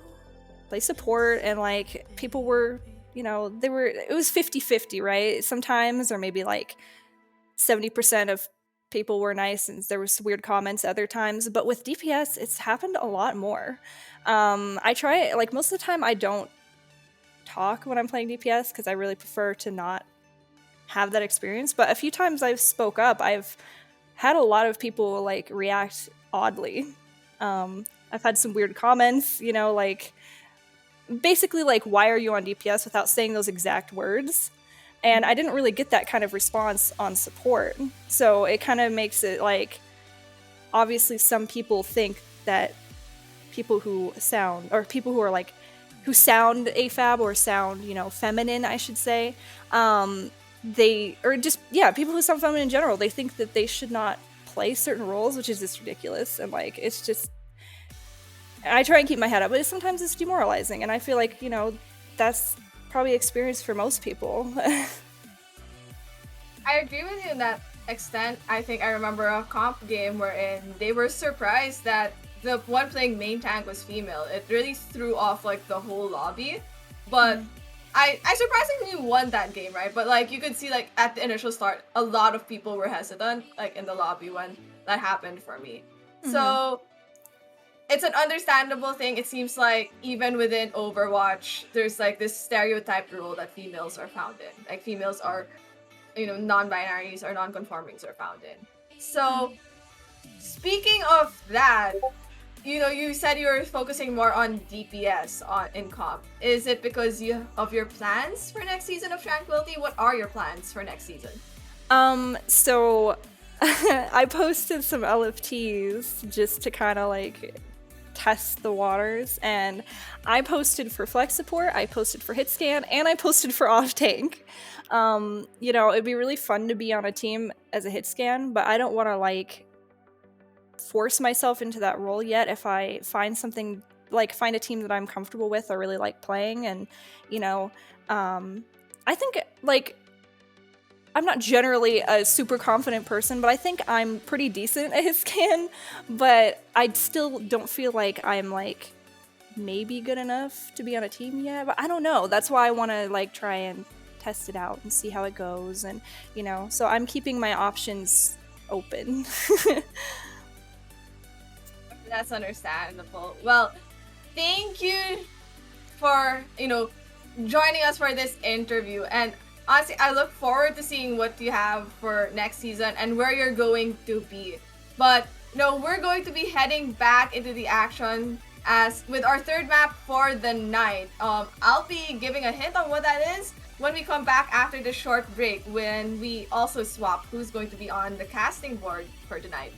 play support and like people were, it was 50-50, right? Sometimes, or maybe like 70% of people were nice and there was weird comments other times. But with DPS, it's happened a lot more. I try, like, most of the time I don't talk when I'm playing DPS because I really prefer to not have that experience. But a few times I've spoke up, I've had a lot of people like react oddly. I've had some weird comments, like basically like, why are you on DPS, without saying those exact words. And I didn't really get that kind of response on support. So it kind of makes it like, obviously some people think that people who sound, or people who are like, who sound AFAB or sound, you know, feminine, I should say, they, or just, yeah, people who sound feminine in general, they think that they should not play certain roles, which is just ridiculous. And like, it's just, I try and keep my head up, but sometimes it's demoralizing. And I feel like, you know, that's probably experience for most people. I agree with you in that extent. I think I remember a comp game wherein they were surprised that the one playing main tank was female. It really threw off like the whole lobby. But I surprisingly won that game, right? But like you could see like at the initial start, a lot of people were hesitant like in the lobby when that happened for me. So it's an understandable thing. It seems like even within Overwatch, there's like this stereotype rule that females are found in. Like females are, you know, non-binaries or non-conformings are found in. So speaking of that, you know, you said you were focusing more on DPS in comp. Is it because of your plans for next season of Tranquility? What are your plans for next season? So I posted some LFTs just to kind of like test the waters, and I posted for flex support, I posted for hit scan, and I posted for off tank. You know, it'd be really fun to be on a team as a hit scan, but I don't want to like force myself into that role yet. If I find something, like find a team that I'm comfortable with or really like playing, and you know, I think like I'm not generally a super confident person, but I think I'm pretty decent at hit scan, but I still don't feel like I'm like maybe good enough to be on a team yet, but I don't know. That's why I want to like try and test it out and see how it goes, and you know, so I'm keeping my options open. That's understandable. Well, thank you for, you know, joining us for this interview, and honestly, I look forward to seeing what you have for next season and where you're going to be. But no, we're going to be heading back into the action as with our third map for the night. I'll be giving a hint on what that is when we come back after the short break, when we also swap who's going to be on the casting board for tonight.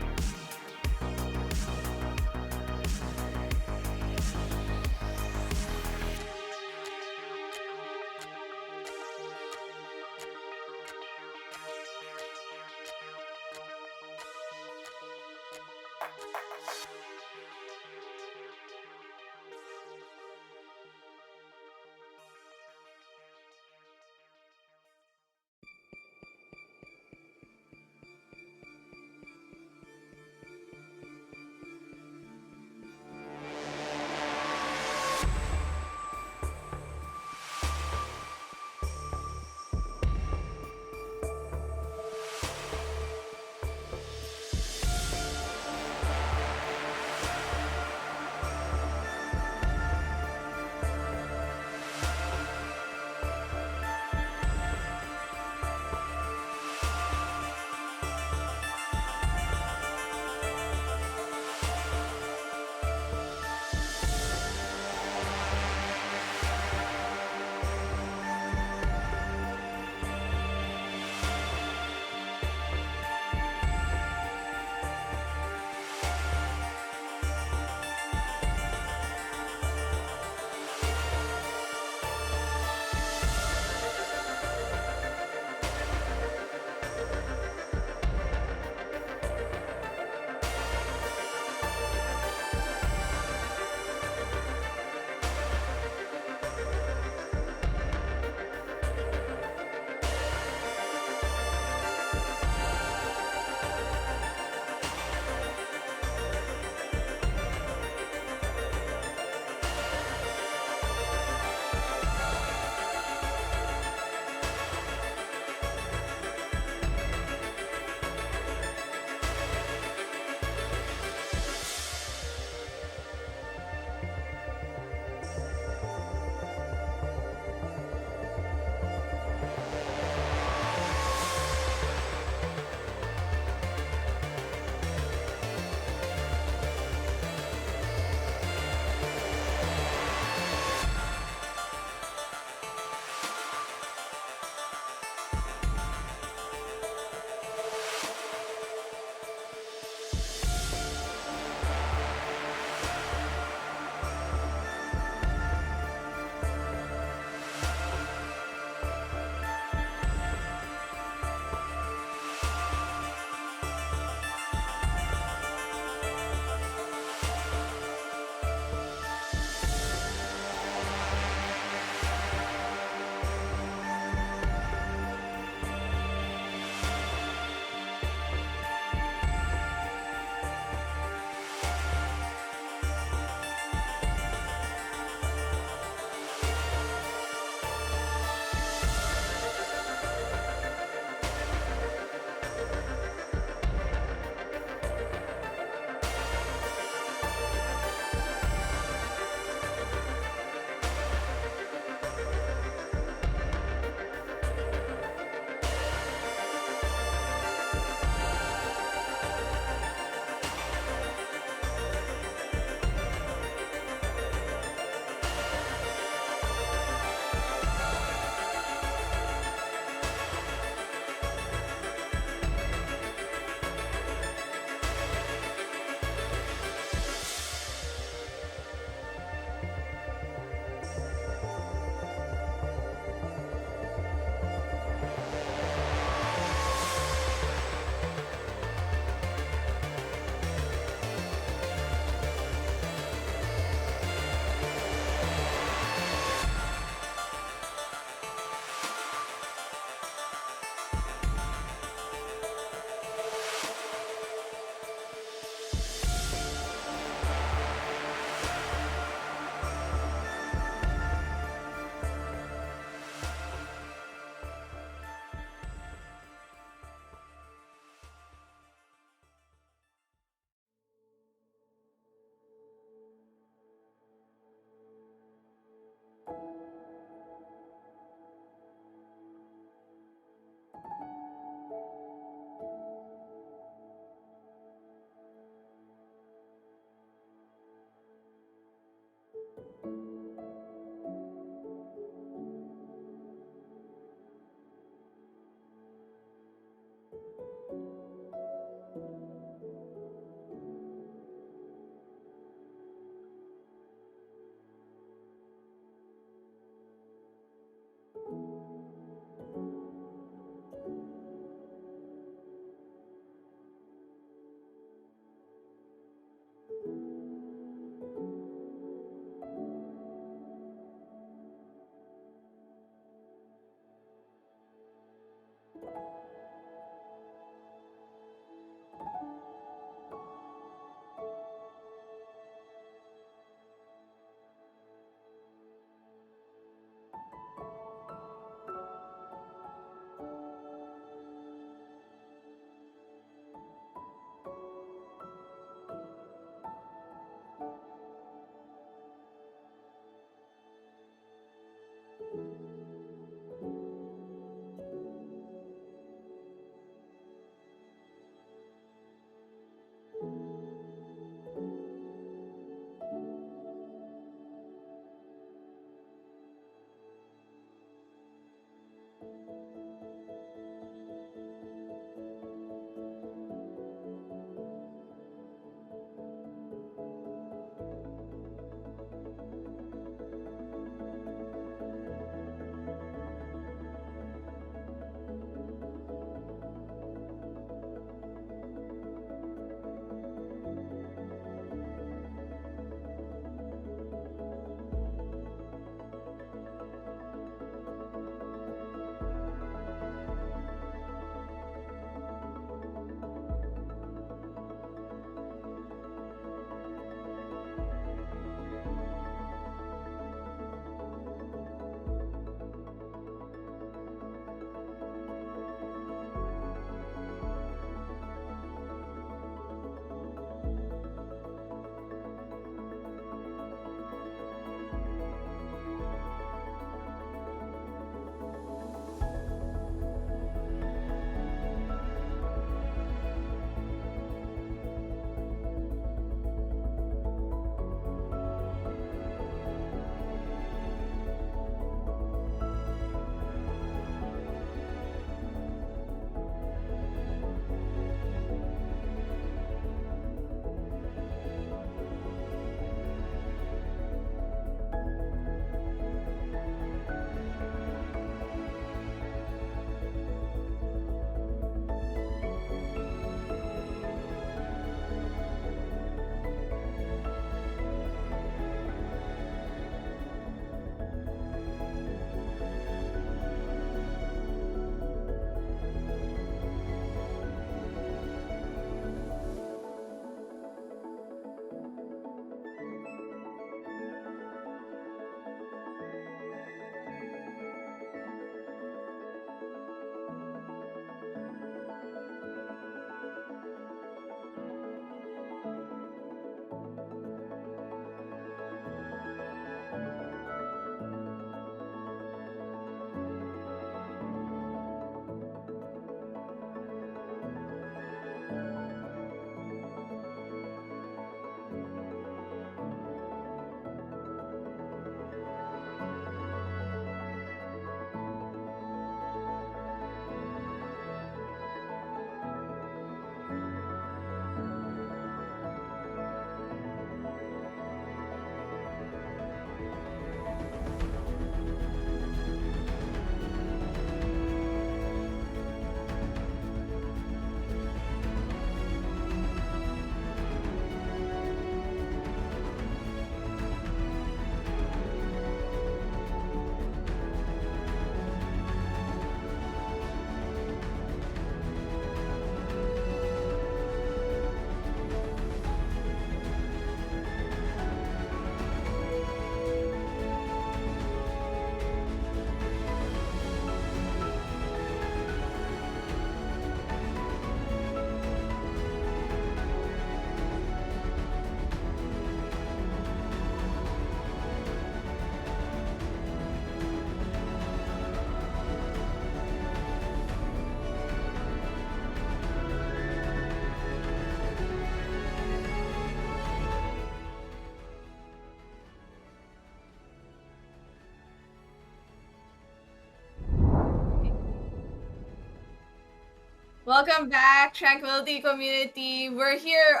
Welcome back, Tranquility community. We're here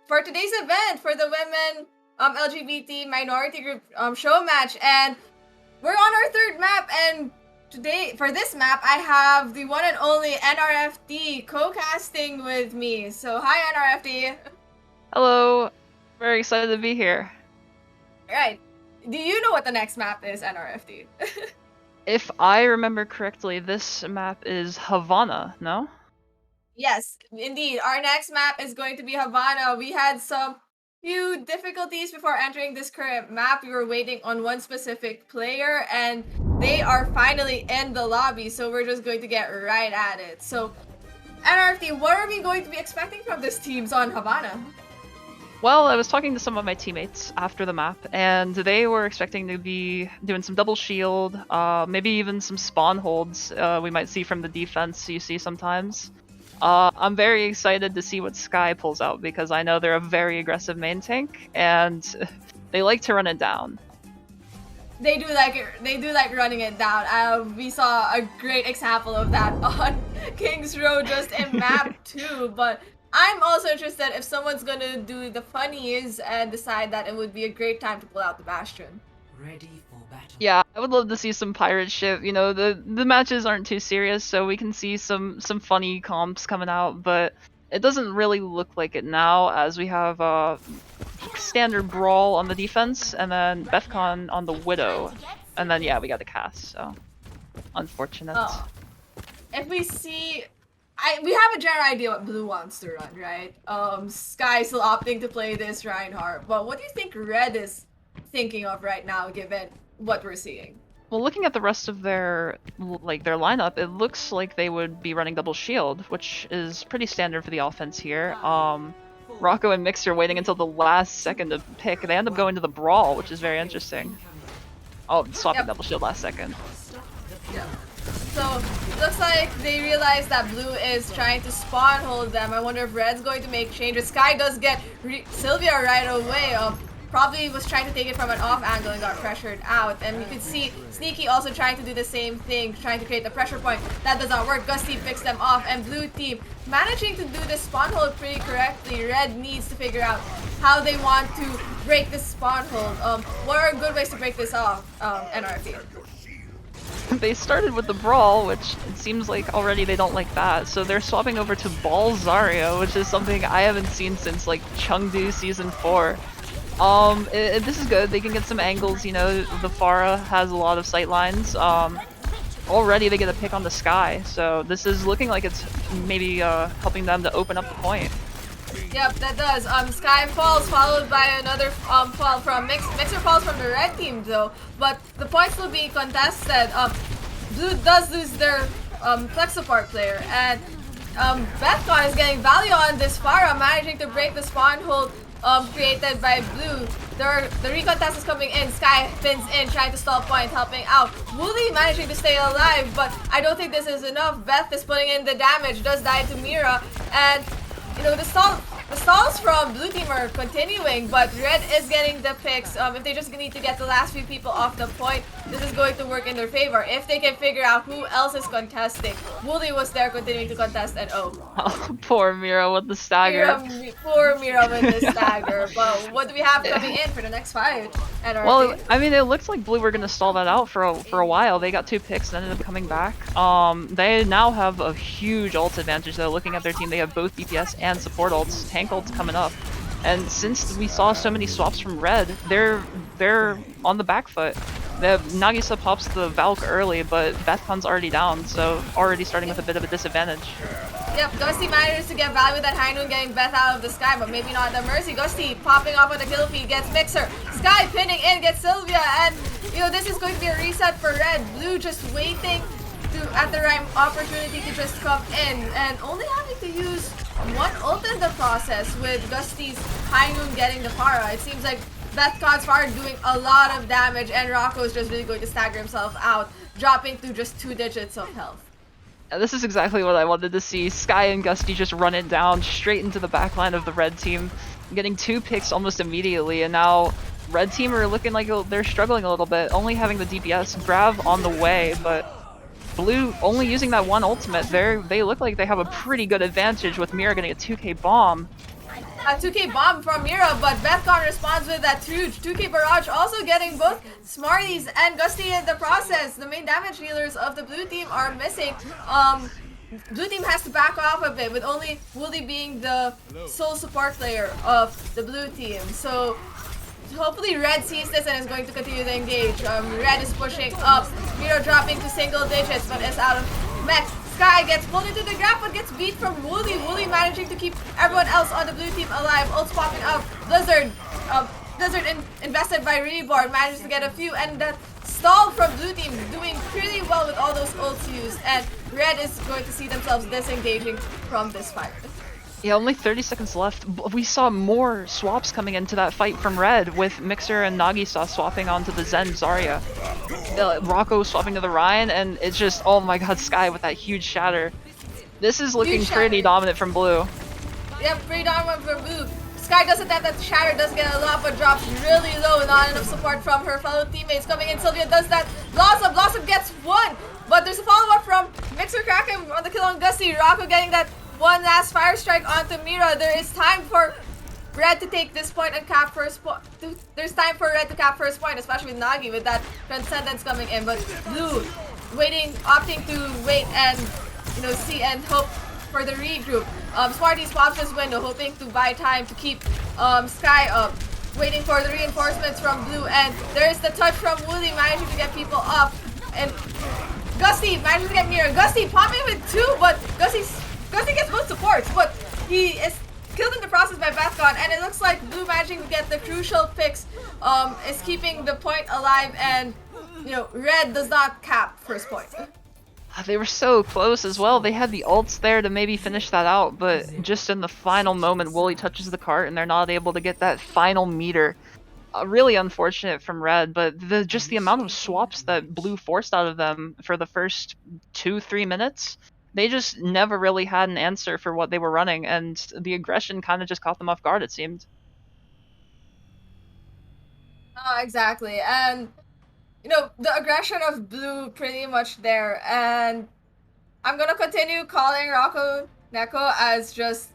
for today's event for the women LGBT minority group show match, and we're on our third map. And today, for this map, I have the one and only NRFD co-casting with me. So hi, NRFD. Hello. Very excited to be here. Right. Do you know what the next map is, NRFD? If I remember correctly, this map is Havana, no? Yes, indeed. Our next map is going to be Havana. We had some few difficulties before entering this current map. We were waiting on one specific player, and they are finally in the lobby, so we're just going to get right at it. So, NRFD, what are we going to be expecting from this teams on Havana? Well, I was talking to some of my teammates after the map, and they were expecting to be doing some double shield, maybe even some spawn holds we might see from the defense you see sometimes. I'm very excited to see what Sky pulls out, because I know they're a very aggressive main tank, and they like to run it down. They do like running it down. We saw a great example of that on King's Row just in map 2, but I'm also interested if someone's gonna do the funnies and decide that it would be a great time to pull out the Bastion. Ready for battle. Yeah, I would love to see some pirate ship. You know, the matches aren't too serious, so we can see some funny comps coming out, but it doesn't really look like it now, as we have standard Brawl on the defense, and then Bethcon on the Widow, and then yeah, we got the cast, so unfortunate. If we see... we have a general idea what Blue wants to run, right? Sky still opting to play this Reinhardt, but what do you think Red is thinking of right now, given what we're seeing? Well, looking at the rest of their lineup, it looks like they would be running double shield, which is pretty standard for the offense here. Rocco and Mixer waiting until the last second to pick. They end up going to the Brawl, which is very interesting. Oh, swapping double shield last second. Yeah. So, looks like they realize that Blue is trying to spawn hold them. I wonder if Red's going to make changes. Sky does get Sylvia right away. Probably was trying to take it from an off angle and got pressured out. And you can see Sneaky also trying to do the same thing, trying to create the pressure point. That does not work. Gusty picks them off, and Blue team managing to do the spawn hold pretty correctly. Red needs to figure out how they want to break this spawn hold. What are good ways to break this off, NRFD? They started with the Brawl, which it seems like already they don't like that, so they're swapping over to Ball Zarya, which is something I haven't seen since like Chengdu Season 4. This is good. They can get some angles, you know, the Pharah has a lot of sight lines. Already they get a pick on the Sky, so this is looking like it's maybe helping them to open up the point. Yep, that does. Sky falls, followed by another fall from Mixer falls from the red team though, but the points will be contested. Blue does lose their flex support player, and Bethcon is getting value on this Pharah, managing to break the spawn hold created by Blue. The recontest is coming in. Sky pins in, trying to stall point, helping out. Wooly managing to stay alive, but I don't think this is enough. Beth is putting in the damage, does die to Mira, and you know, the stalls from Blue team are continuing, but Red is getting the picks. If they just need to get the last few people off the point, this is going to work in their favor. If they can figure out who else is contesting. Wooly was there continuing to contest, and oh, poor Mira with the stagger. Poor Mira with the stagger. But what do we have coming in for the next fight? Well, I mean, it looks like Blue were going to stall that out for a while. They got 2 picks and ended up coming back. They now have a huge ult advantage though. Looking at their team, they have both DPS and support ults, tank ults coming up. And since we saw so many swaps from Red, they're on the back foot. Nagisa pops the Valk early, but Bethcon's already down, so already starting with a bit of a disadvantage. Yep, Gusty manages to get value with that High Noon getting Beth out of the sky, but maybe not the Mercy. Gusty popping off on the kill feed, gets Mixer. Sky pinning in, gets Sylvia, and you know, this is going to be a reset for Red. Blue just waiting at the right opportunity to just come in, and only having to use one ult in the process with Gusty's High Noon getting the Pharah. It seems like Bethcon's Pharah doing a lot of damage, and Rocco's just really going to stagger himself out, dropping to just 2 digits of health. This is exactly what I wanted to see. Sky and Gusty just run it down straight into the backline of the Red team, getting 2 picks almost immediately, and now Red team are looking like they're struggling a little bit, only having the DPS grab on the way, but Blue only using that one ultimate, they look like they have a pretty good advantage with Mira getting a 2k bomb. A 2k bomb from Mira, but Bethcon responds with that huge 2k barrage, also getting both Smarties and Gusty in the process. The main damage dealers of the blue team are missing. Blue team has to back off a bit, with only Wooly being the sole support player of the blue team. So hopefully Red sees this and is going to continue to engage. Red is pushing up, Mira dropping to single digits, but is out of mech. Sky gets pulled into the grab but gets beat from Wooly. Wooly managing to keep everyone else on the blue team alive. Ults popping up. Blizzard invested by Reborn manages to get a few, and that stall from blue team doing pretty well with all those ults used, and Red is going to see themselves disengaging from this fight. Yeah, only 30 seconds left. We saw more swaps coming into that fight from Red, with Mixer and Nagisa swapping onto the Zen Zarya. Rocco swapping to the Ryan, and it's just, oh my god, Sky with that huge shatter. This is looking pretty dominant from Blue. Yeah, pretty dominant from Blue. Sky doesn't have that shatter, does get a lot, but drops really low. Not enough support from her fellow teammates coming in. Sylvia does that. Blossom gets one, but there's a follow-up from Mixer Kraken on the kill on Gusty. Rocco getting that one last fire strike onto Mira. There is time for Red to take this point and cap first point. There's time for Red to cap first point, especially with Nagi with that Transcendence coming in. But Blue opting to wait and see and hope for the regroup. Smarty swaps his window, hoping to buy time to keep Sky up, waiting for the reinforcements from Blue. And there is the touch from Wooly, managing to get people up. And Gusty manages to get Mira. Gusty popping with two, but Gusty gets both supports, but he is killed in the process by Bethcon, and it looks like Blue managing to get the crucial picks is keeping the point alive, and Red does not cap first point. They were so close as well. They had the ults there to maybe finish that out, but just in the final moment, Wooly touches the cart and they're not able to get that final meter. Really unfortunate from Red, but just the amount of swaps that Blue forced out of them for the first 2-3 minutes, they just never really had an answer for what they were running, and the aggression kind of just caught them off guard, it seemed. Exactly, and the aggression of Blue pretty much there, and I'm gonna continue calling Rocco Neko as just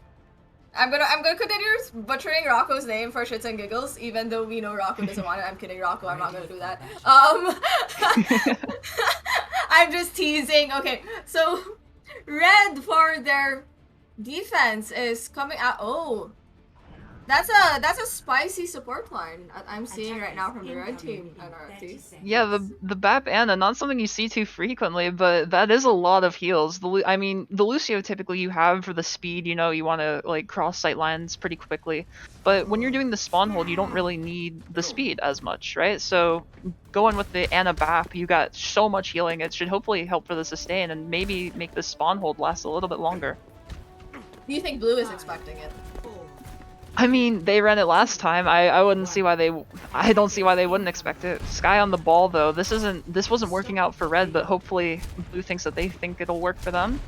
I'm gonna continue butchering Rocco's name for shits and giggles, even though we know Rocco doesn't want it. I'm kidding, Rocco, I'm not gonna do that. I'm just teasing. Okay, so Red for their defense is coming out. Oh, that's a spicy support line I'm seeing right now from the Red team. Yeah, the Bap Ana, not something you see too frequently, but that is a lot of heals. The Lucio typically you have for the speed, you want to cross sight lines pretty quickly, but when you're doing the spawn hold, you don't really need the speed as much, right? So going with the Ana Bap, you got so much healing. It should hopefully help for the sustain and maybe make the spawn hold last a little bit longer. Do you think Blue is expecting it? They ran it last time. I don't see why they wouldn't expect it. Sky on the ball though. This wasn't working out for Red, but hopefully Blue thinks that they think it'll work for them.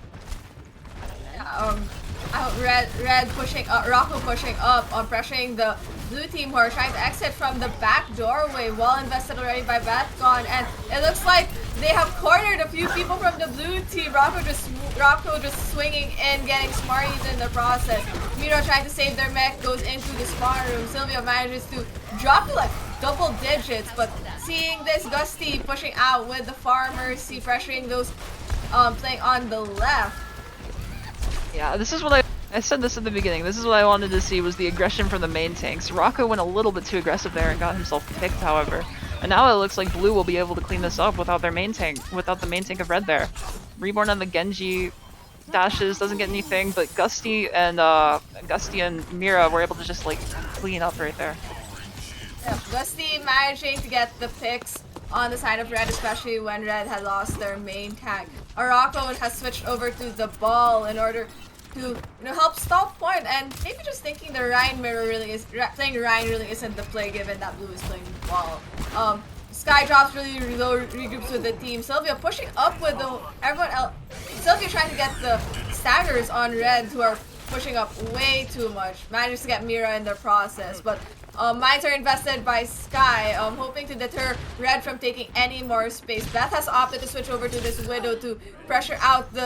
Red pushing up, Rocco pushing up, pressuring the blue team who are trying to exit from the back doorway, well invested already by Bethcon, and it looks like they have cornered a few people from the blue team. Rocco just swinging in, getting Smarties in the process. Mira trying to save their mech, goes into the spawn room. Sylvia manages to drop to double digits, but seeing this, Gusty pushing out with the farmers, pressuring those playing on the left. Yeah, this is what I said this at the beginning. This is what I wanted to see, was the aggression from the main tanks. Rocco went a little bit too aggressive there and got himself picked, however. And now it looks like Blue will be able to clean this up without the main tank of Red there. Reborn on the Genji dashes, doesn't get anything, but Gusty and Mira were able to just clean up right there. Yeah, Gusty managing to get the picks on the side of Red, especially when Red had lost their main tank. Rocco has switched over to the ball in order to help stop point, and maybe just thinking the Ryan mirror playing Ryan really isn't the play given that Blue is playing ball. Sky drops really low, regroups with the team. Sylvia pushing up with everyone else. Sylvia trying to get the staggers on Red, who are pushing up way too much. Manages to get Mira in the process, but Mines are invested by Sky, hoping to deter Red from taking any more space. Beth has opted to switch over to this Widow to pressure out the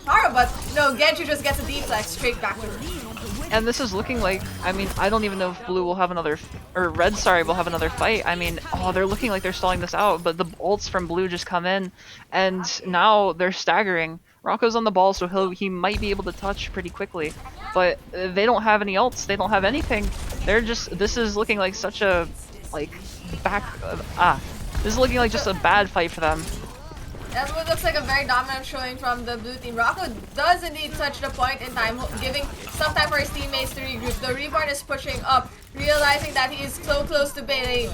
Tara, but no, Genji just gets a deflex straight back to her. And this is looking like, I mean, I don't even know if Blue will have another, or Red, sorry, will have another fight. I mean, oh, they're looking like they're stalling this out, but the ults from Blue just come in, and now they're staggering. Rocco's on the ball, so he might be able to touch pretty quickly, but they don't have any ults, they don't have anything. They're just, this is looking like such a, like, this is looking like just a bad fight for them. That's what looks like a very dominant showing from the blue team. Rocco does indeed touch the point in time, giving some time for his teammates to regroup. The Reborn is pushing up, realizing that he is so close to Blade.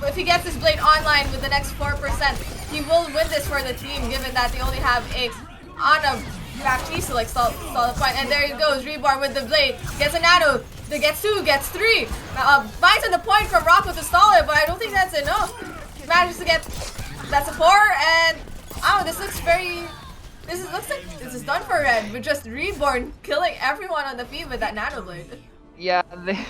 If he gets his Blade online with the next 4%, he will win this for the team, given that they only have a Ana Baptiste to like stall the point. And there he goes, Reborn with the Blade, gets a Nano, gets 2, gets 3. Finds at the point from Rocco to stall it, but I don't think that's enough. Manages to get, that's a 4, and oh, this looks very... looks like this is done for Red, with just Reborn killing everyone on the field with that Nano Blade. Yeah,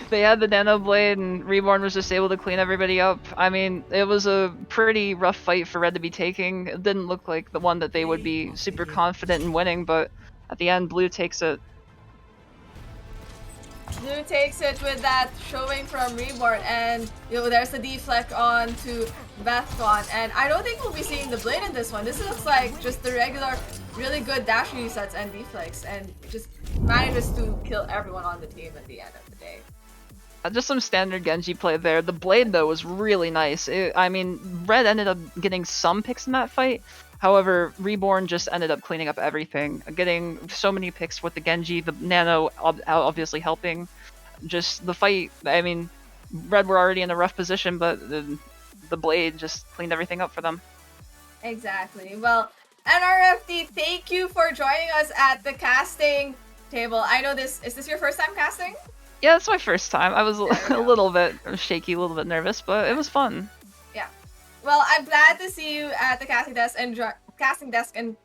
they had the Nano Blade, and Reborn was just able to clean everybody up. I mean, it was a pretty rough fight for Red to be taking. It didn't look like the one that they would be super confident in winning, but at the end, Blue takes it. Blue takes it with that showing from Reborn, and there's the deflect on to Bethcon, and I don't think we'll be seeing the Blade in this one. This looks like just the regular, really good dash resets and deflects, and just manages to kill everyone on the team at the end of the day. Just some standard Genji play there. The Blade, though, was really nice. I mean, Red ended up getting some picks in that fight. However, Reborn just ended up cleaning up everything, getting so many picks with the Genji, the Nano obviously helping. Just the fight, I mean, Red were already in a rough position, but the Blade just cleaned everything up for them. Exactly. Well, NRFD, thank you for joining us at the casting table. I know is this your first time casting? Yeah, it's my first time. I was a little bit shaky, a little bit nervous, but it was fun. Yeah. Well, I'm glad to see you at the casting desk and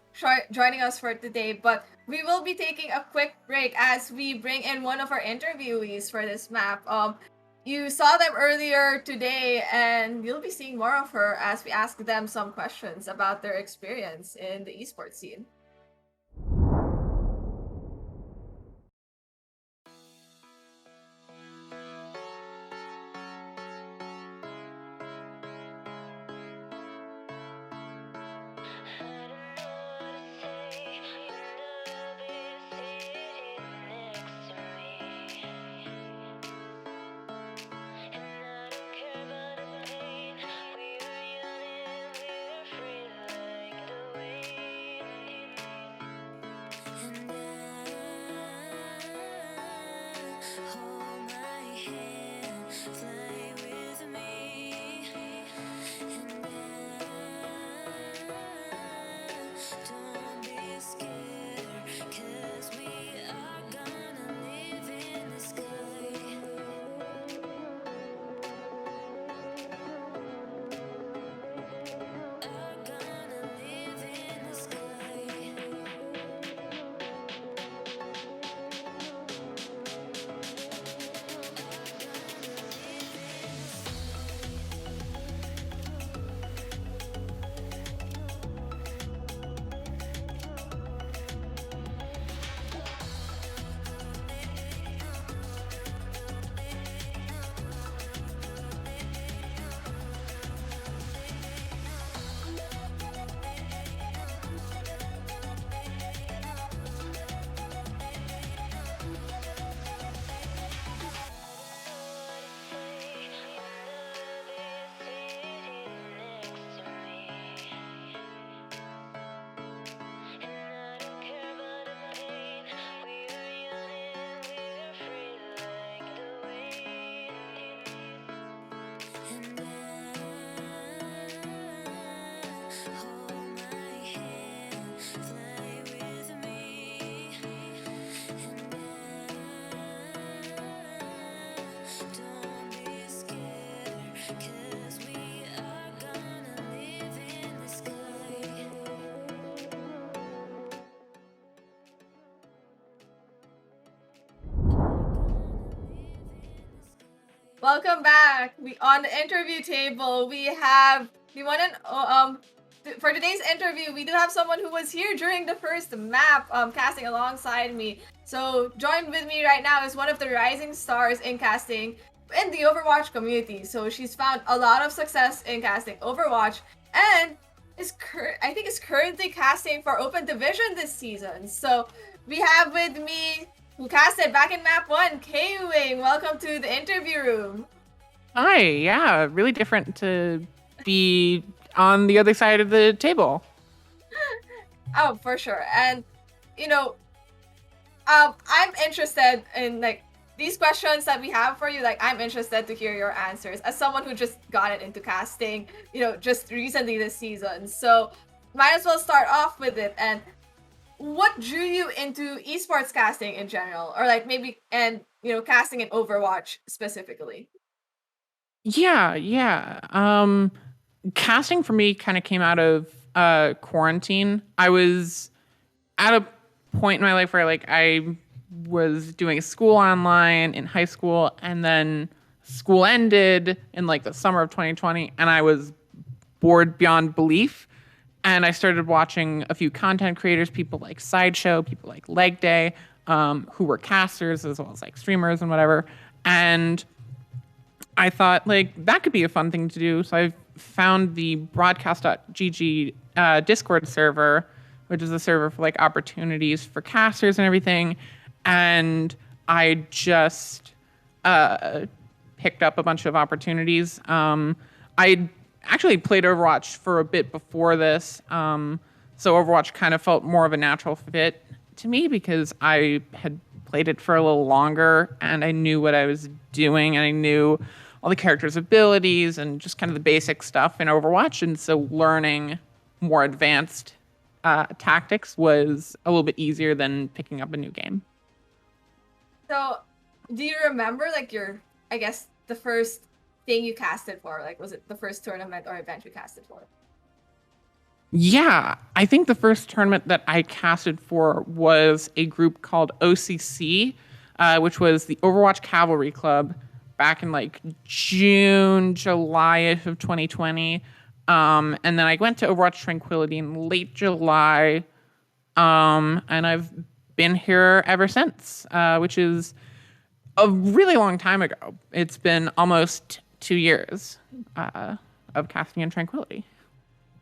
joining us for today, but we will be taking a quick break as we bring in one of our interviewees for this map. You saw them earlier today, and you'll be seeing more of her as we ask them some questions about their experience in the esports scene. Welcome back. We on the interview table. We have the one and for today's interview, we do have someone who was here during the first map, casting alongside me. So joined with me right now is one of the rising stars in casting in the Overwatch community. So she's found a lot of success in casting Overwatch and I think is currently casting for Open Division this season. So we have with me who casted back in map 1, K-Wing. Welcome to the interview room. Hi, yeah, really different to be on the other side of the table. Oh, for sure. And, you know, I'm interested in, like, these questions that we have for you. Like, I'm interested to hear your answers as someone who just got it into casting, you know, just recently this season. So, might as well start off with it. And what drew you into esports casting in general? Or, like, maybe, and, you know, casting in Overwatch specifically? Yeah. Casting for me kind of came out of quarantine. I was at a point in my life where like I was doing school online in high school, and then school ended in like the summer of 2020, and I was bored beyond belief. And I started watching a few content creators, people like Sideshow, people like Leg Day, who were casters as well as like streamers and whatever. And I thought like that could be a fun thing to do. So I found the broadcast.gg Discord server, which is a server for like opportunities for casters and everything. And I just picked up a bunch of opportunities. I actually played Overwatch for a bit before this. So Overwatch kind of felt more of a natural fit to me because I had played it for a little longer and I knew what I was doing and I knew all the characters' abilities and just kind of the basic stuff in Overwatch. And so learning more advanced tactics was a little bit easier than picking up a new game. So, do you remember like I guess the first thing you casted for? Like, was it the first tournament or event you casted for? Yeah, I think the first tournament that I casted for was a group called OCC, which was the Overwatch Cavalry Club back in like June, July of 2020. And then I went to Overwatch Tranquility in late July. And I've been here ever since, which is a really long time ago. It's been almost 2 years of casting in Tranquility.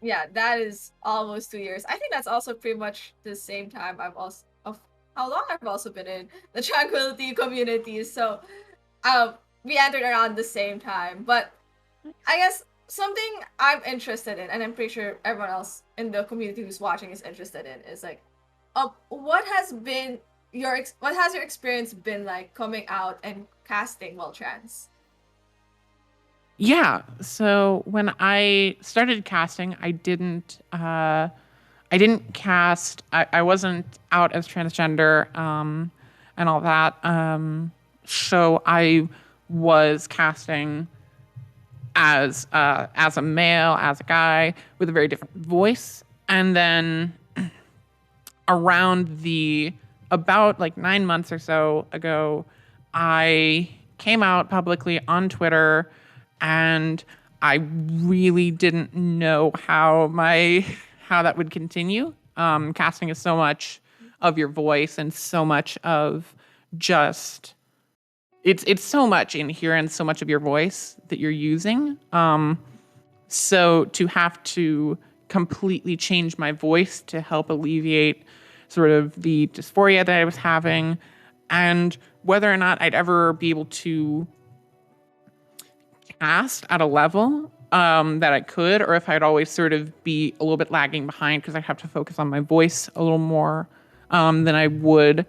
Yeah, that is almost 2 years. I think that's also pretty much the same time of how long I've also been in the Tranquility community. So, we entered around the same time. But I guess something I'm interested in, and I'm pretty sure everyone else in the community who's watching is interested in, is like, what has your experience been like coming out and casting while trans? Yeah. So when I started casting, I didn't cast. I wasn't out as transgender and all that. So I was casting as a male, as a guy with a very different voice, and then about like 9 months or so ago, I came out publicly on Twitter. And I really didn't know how that would continue. Casting is so much of your voice and so much of just it's so much in here and so much of your voice that you're using. So to have to completely change my voice to help alleviate sort of the dysphoria that I was having, and whether or not I'd ever be able to cast at a level that I could, or if I'd always sort of be a little bit lagging behind because I'd have to focus on my voice a little more than I would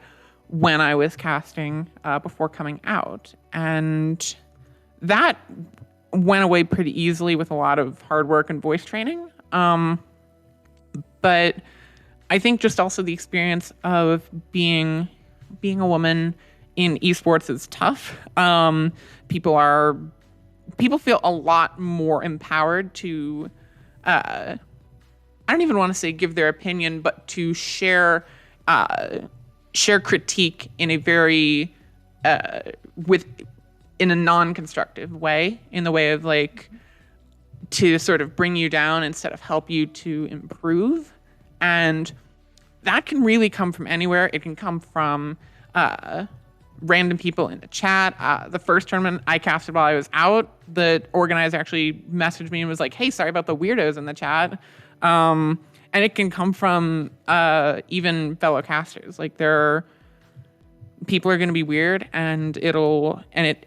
when I was casting before coming out. And that went away pretty easily with a lot of hard work and voice training. But I think just also the experience of being a woman in esports is tough. People feel a lot more empowered to, I don't even want to say give their opinion, but to share critique in a very, in a non-constructive way, in the way of like to sort of bring you down instead of help you to improve. And that can really come from anywhere. It can come from random people in the chat. The first tournament I casted while I was out, the organizer actually messaged me and was like, hey, sorry about the weirdos in the chat. And it can come from even fellow casters. Like people are going to be weird, and it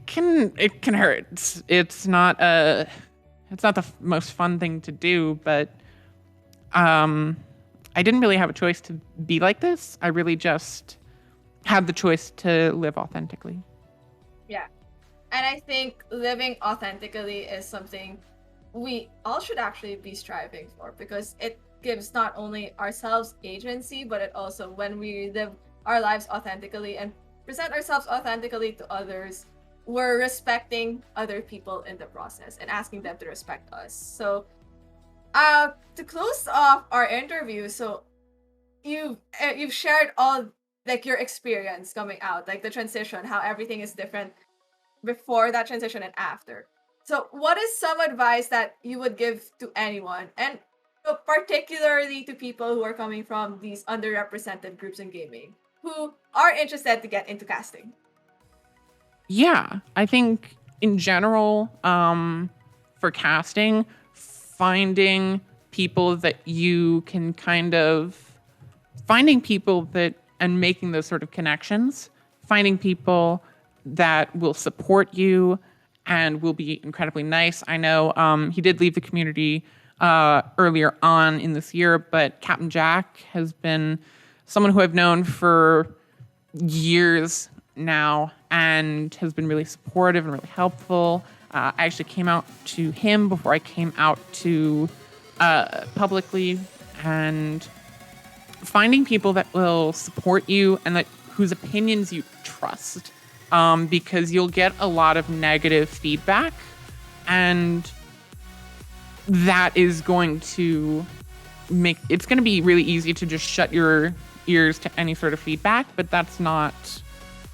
can hurt. It's not the most fun thing to do, but I didn't really have a choice to be like this. I really just had the choice to live authentically. Yeah. And I think living authentically is something we all should actually be striving for, because it gives not only ourselves agency, but it also, when we live our lives authentically and present ourselves authentically to others, we're respecting other people in the process and asking them to respect us. So to close off our interview, so you've shared all like your experience coming out, like the transition, how everything is different before that transition and after. So what is some advice that you would give to anyone, and particularly to people who are coming from these underrepresented groups in gaming who are interested to get into casting? Yeah, I think in general, for casting, finding people that you can finding people that, and making those sort of connections, finding people that will support you and will be incredibly nice. I know he did leave the community earlier on in this year, but Captain Jack has been someone who I've known for years now and has been really supportive and really helpful. I actually came out to him before I came out to publicly, and finding people that will support you and that whose opinions you trust, because you'll get a lot of negative feedback, and that is going to it's going to be really easy to just shut your ears to any sort of feedback, but that's not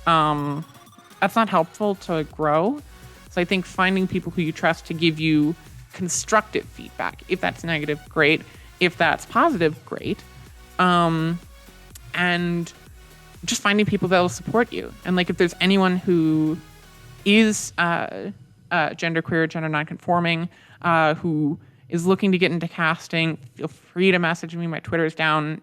helpful to grow. So I think finding people who you trust to give you constructive feedback, if that's negative, great. If that's positive, great. And just finding people that will support you. And like, if there's anyone who is genderqueer, gender nonconforming, who is looking to get into casting, feel free to message me. My Twitter's down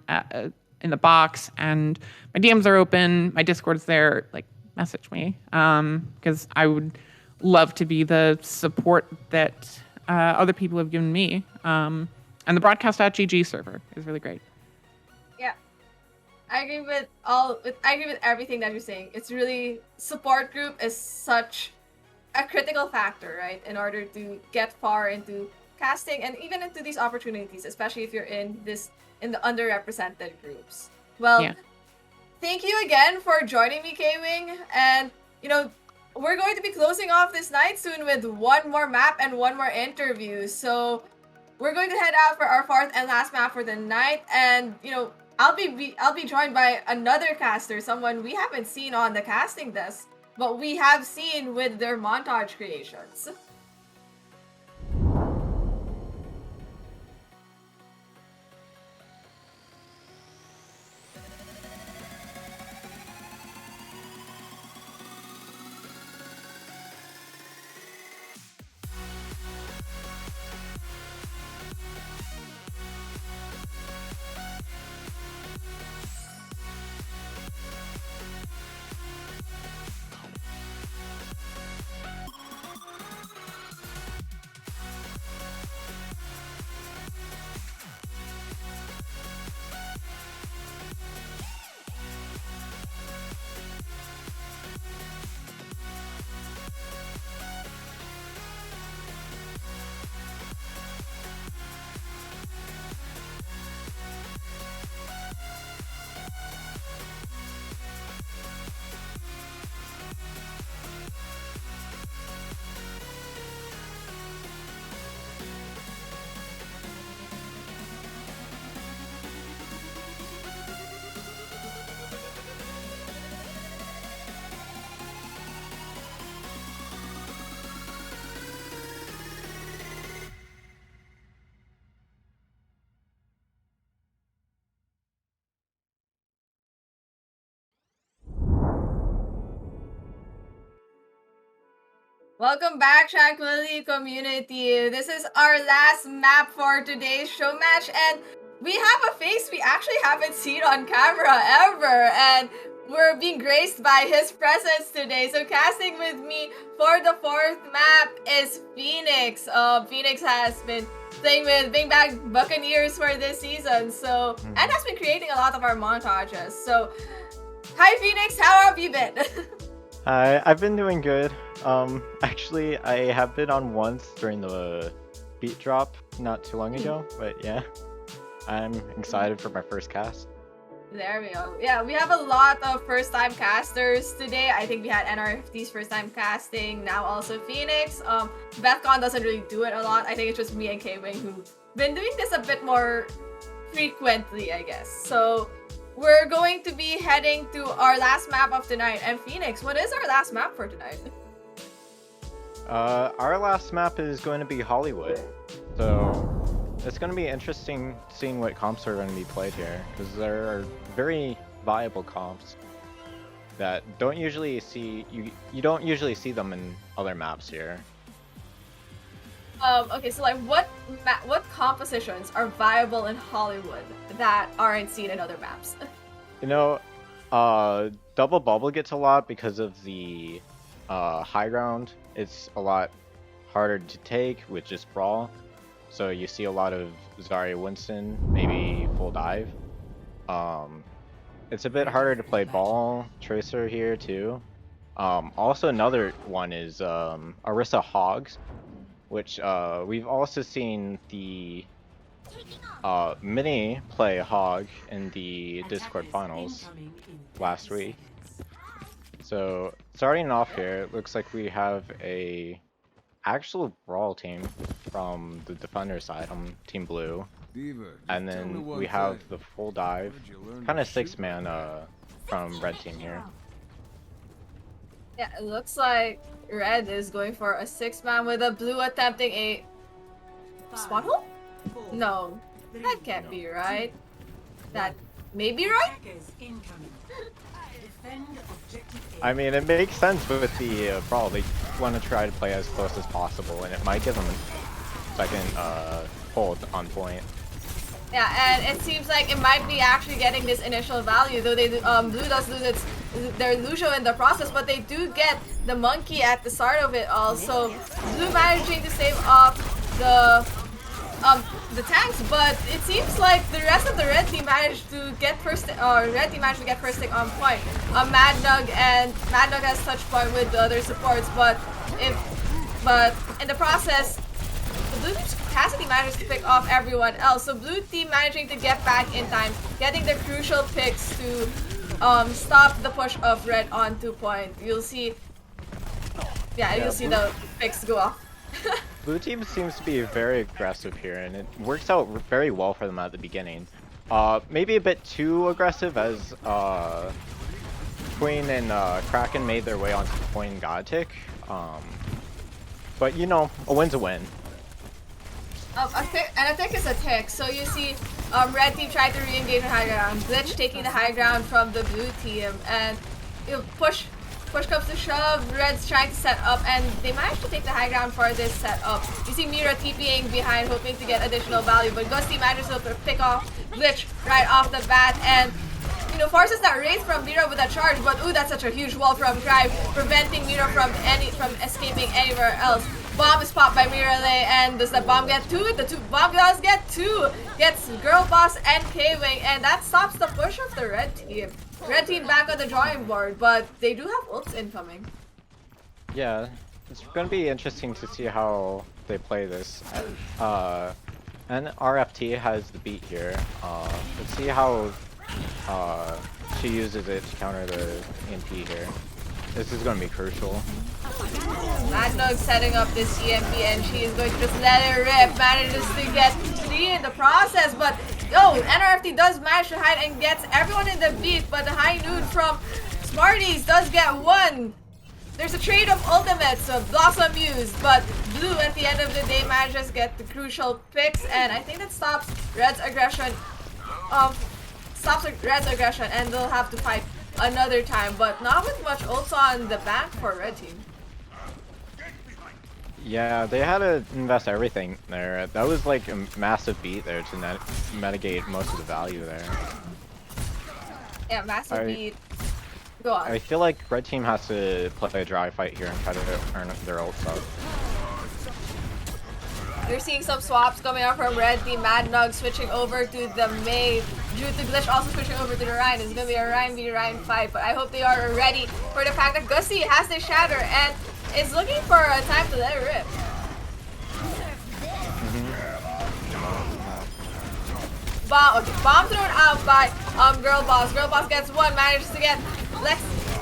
in the box, and my DMs are open. My Discord's there. Like, message me, because I would love to be the support that other people have given me. And the broadcast.gg server is really great. Yeah, I agree with everything that you're saying. It's really, support group is such a critical factor, right, in order to get far into casting and even into these opportunities, especially if you're in the underrepresented groups. Well, yeah. Thank you again for joining me, K-Wing, and we're going to be closing off this night soon with one more map and one more interview. So we're going to head out for our fourth and last map for the night, and I'll be joined by another caster, someone we haven't seen on the casting desk, but we have seen with their montage creations. Welcome back, Tranquility community. This is our last map for today's show match, and we have a face we actually haven't seen on camera ever, and we're being graced by his presence today. So casting with me for the fourth map is Phoenix. Phoenix has been playing with Big Bang Buccaneers for this season, so and has been creating a lot of our montages. So, hi Phoenix, how have you been? Hi, I've been doing good. Actually, I have been on once during the beat drop not too long ago, but yeah, I'm excited for my first cast. There we go. Yeah, we have a lot of first-time casters today. I think we had NRFT's first-time casting, now also Phoenix. BethCon doesn't really do it a lot. I think it's just me and K-Wing who've been doing this a bit more frequently, I guess. So we're going to be heading to our last map of tonight. And Phoenix, what is our last map for tonight? Our last map is going to be Hollywood. So it's going to be interesting seeing what comps are going to be played here, because there are very viable comps that don't usually see you don't usually see them in other maps here. Okay, so like what compositions are viable in Hollywood that aren't seen in other maps? You know, Double Bubble gets a lot because of the high ground. It's a lot harder to take with just Brawl. So you see a lot of Zarya Winston, maybe full dive. It's a bit harder to play Ball Tracer here too. Also another one is Orisa Hogs, which we've also seen the Mini play Hog in the Discord finals last week. So starting off here, it looks like we have a actual Brawl team from the Defender side on Team Blue. And then we have the full dive, kind of 6-man from Red team here. Yeah, it looks like Red is going for a 6-man with a Blue attempting a spawn hole? No, that can't be right. That may be right? I mean, it makes sense with the Brawl. They want to try to play as close as possible, and it might give them a second hold on point. Yeah, and it seems like it might be actually getting this initial value, though they Blue does lose their Lucio in the process, but they do get the monkey at the start of it all. So Blue managing to save off the tanks, but it seems like the rest of the Red team managed to get first stick on point. Mad Nug has touch point with the other supports, but in the process, the Blue team's capacity managed to pick off everyone else. So Blue team managing to get back in time, getting the crucial picks to stop the push of Red onto point. You'll see, you'll see the picks go off. Blue team seems to be very aggressive here, and it works out very well for them at the beginning. Maybe a bit too aggressive as Queen and Kraken made their way onto point and got a tick. But you know, a win's a win. And a tick is a tick. So you see, Red team tried to re-engage on high ground. Glitch taking the high ground from the Blue team, and push comes to shove. Red's trying to set up, and they managed to take the high ground for this setup. You see Mira TPing behind, hoping to get additional value, but Gusty manages to pick off Glitch right off the bat, and forces that Wraith from Mira with a charge. But ooh, that's such a huge wall from Drive, preventing Mira from escaping anywhere else. Bomb is popped by Miralay, and does the bomb get two? The bomb does get two. Gets Girl Boss and K-Wing, and that stops the push of the Red team. Red team back on the drawing board, but they do have ults incoming. Yeah, it's going to be interesting to see how they play this. And RFT has the beat here. Let's see how she uses it to counter the EMP here. This is going to be crucial. Mad Nug setting up this EMP, and she is going to just let it rip. Manages to get 3 in the process, but NRFT does manage to hide and gets everyone in the beat, but the high noon from Smarties does get 1. There's a trade of ultimates, so Blossom used, but Blue at the end of the day manages to get the crucial picks, and I think that stops Red's aggression. And they'll have to fight another time, but not with much ults on the back for Red team. Yeah, they had to invest everything there. That was like a massive beat there to mitigate most of the value there. Yeah, massive beat. Go on. I feel like red team has to play a dry fight here and try to earn their ults up. You're seeing some swaps coming out from red team. Mad Nug switching over to the Mei. Due to Glitch also switching over to the Ryan. It's gonna be a Ryan v Ryan fight, but I hope they are ready for the fact that Gusty has the shatter and is looking for a time to let it rip. Bomb thrown out by Girl Boss. Girl Boss gets one, manages to get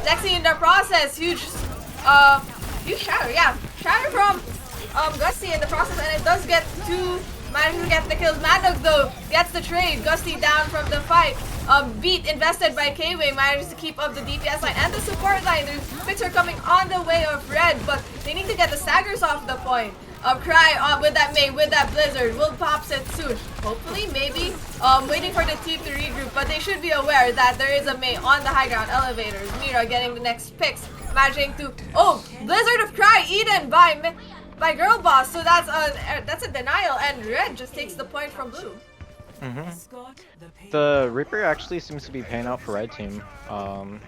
Lexi in the process. Huge shatter, yeah. Shatter from Gusty in the process, and it does get two. Manages to get the kills. Maddox though gets the trade. Gusty down from the fight. Beat invested by K-Wing manages to keep up the DPS line and the support line. There's picks are coming on the way of red, but they need to get the staggers off the point. Cry with that Mei, with that Blizzard, will pops it soon. Hopefully, maybe, waiting for the team to regroup, but they should be aware that there is a Mei on the high ground elevators. Mira getting the next picks, managing to, Blizzard of Cry eaten by Girl Boss, so that's a denial, and red just takes the point from blue. The Reaper actually seems to be paying out for red team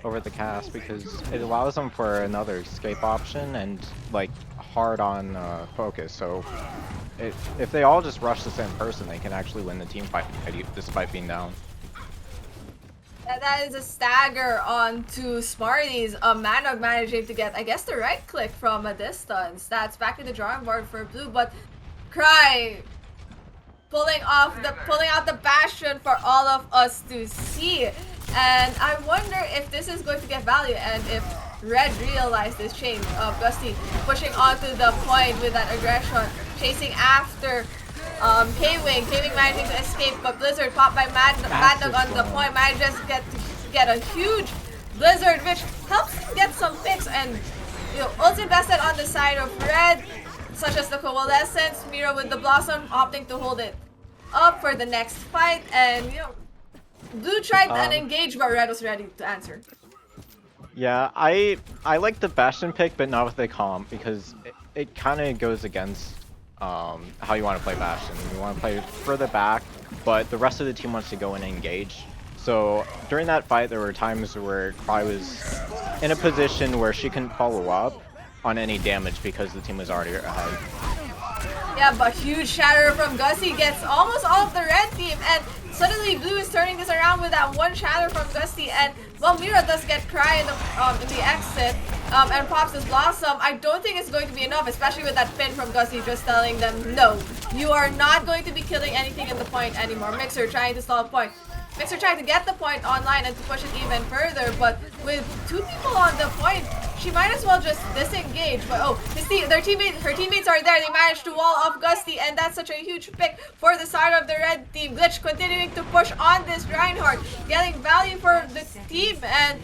over the cast because it allows them for another escape option and like hard on focus. So if they all just rush the same person, they can actually win the team fight despite being down. And that is a stagger onto Smarties. Manog managing to get, I guess, the right click from a distance. That's back in the drawing board for blue, but Cry pulling out the bastion for all of us to see. And I wonder if this is going to get value and if red realized this change of Gusty pushing onto the point with that aggression, chasing after K-Wing. K-Wing managing to escape, but Blizzard popped by Madnog on the point. Manages to get a huge Blizzard, which helps him get some picks, and also invested on the side of red, such as the Coalescence. Mira with the Blossom opting to hold it up for the next fight, and blue tried an engage, but red was ready to answer. Yeah, I like the Bastion pick, but not with the comp because it kind of goes against how you want to play Bastion. You want to play further back, but the rest of the team wants to go in and engage. So during that fight, there were times where Cry was in a position where she couldn't follow up on any damage because the team was already ahead. Yeah, but huge shatter from Gusty gets almost all of the red team, and suddenly blue is turning this around with that one shatter from Gusty, and well, Mira does get Cry in the exit, and pops his Blossom. I don't think it's going to be enough, especially with that pin from Gusty just telling them, no, you are not going to be killing anything in the point anymore. Mixer trying to stall a point. Mixer trying to get the point online and to push it even further, but with two people on the point, she might as well just disengage. But her teammates are there. They managed to wall off Gusty, and that's such a huge pick for the side of the red team. Glitch continuing to push on this Reinhardt, getting value for the team, and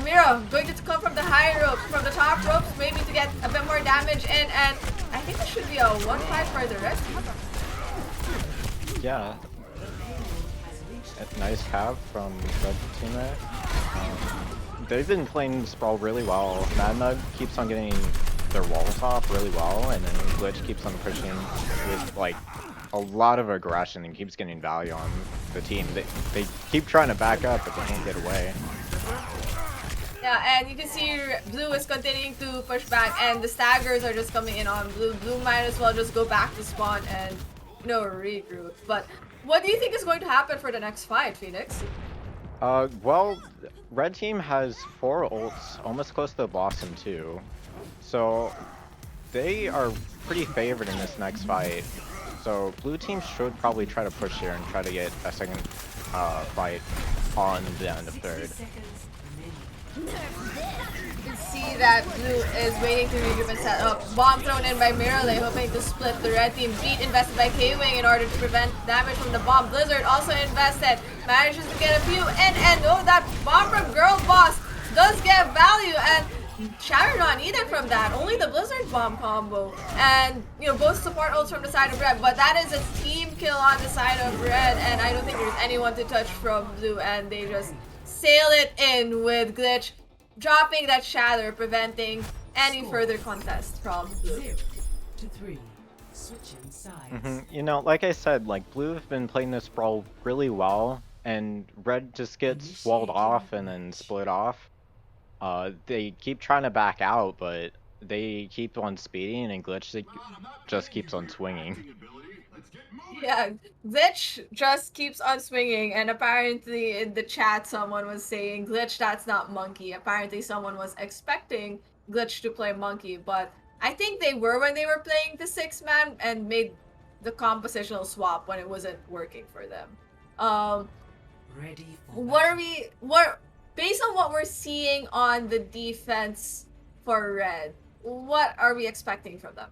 Mira going to come from the high ropes, from the top ropes, maybe to get a bit more damage in, and I think it should be a 1-5 for the red team. Yeah. Nice cap from red team there. They've been playing Sprawl really well. Madnug keeps on getting their walls off really well, and then Glitch keeps on pushing with like a lot of aggression and keeps getting value on the team. They keep trying to back up, but they can't get away. Yeah, and you can see blue is continuing to push back, and the staggers are just coming in on blue. Blue might as well just go back to spawn and regroup. But what do you think is going to happen for the next fight, Phoenix? Well, red team has 4 ults, almost close to the Blossom too. So they are pretty favored in this next fight. So blue team should probably try to push here and try to get a second fight on the end of third. You can see that blue is waiting to regroup and set up. Bomb thrown in by Mirale, hoping to split the red team. Beat invested by K-Wing in order to prevent damage from the bomb. Blizzard also invested, manages to get a few in, and that bomb from Girl Boss does get value, and Shatter not needed from that, only the Blizzard bomb combo. And both support ults from the side of red, but that is a team kill on the side of red, and I don't think there's anyone to touch from blue, and they just sail it in with Glitch dropping that shatter, preventing any further contest from blue. You know, like I said, like Blue have been playing this brawl really well, and Red just gets walled off and then split off. They keep trying to back out, but they keep on speeding, and Glitch just keeps on swinging. Yeah, Glitch just keeps on swinging, and apparently in the chat someone was saying, Glitch, that's not Monkey. Apparently someone was expecting Glitch to play Monkey, but I think they were when they were playing the 6-man and made the compositional swap when it wasn't working for them. Based on what we're seeing on the defense for Red, what are we expecting from them?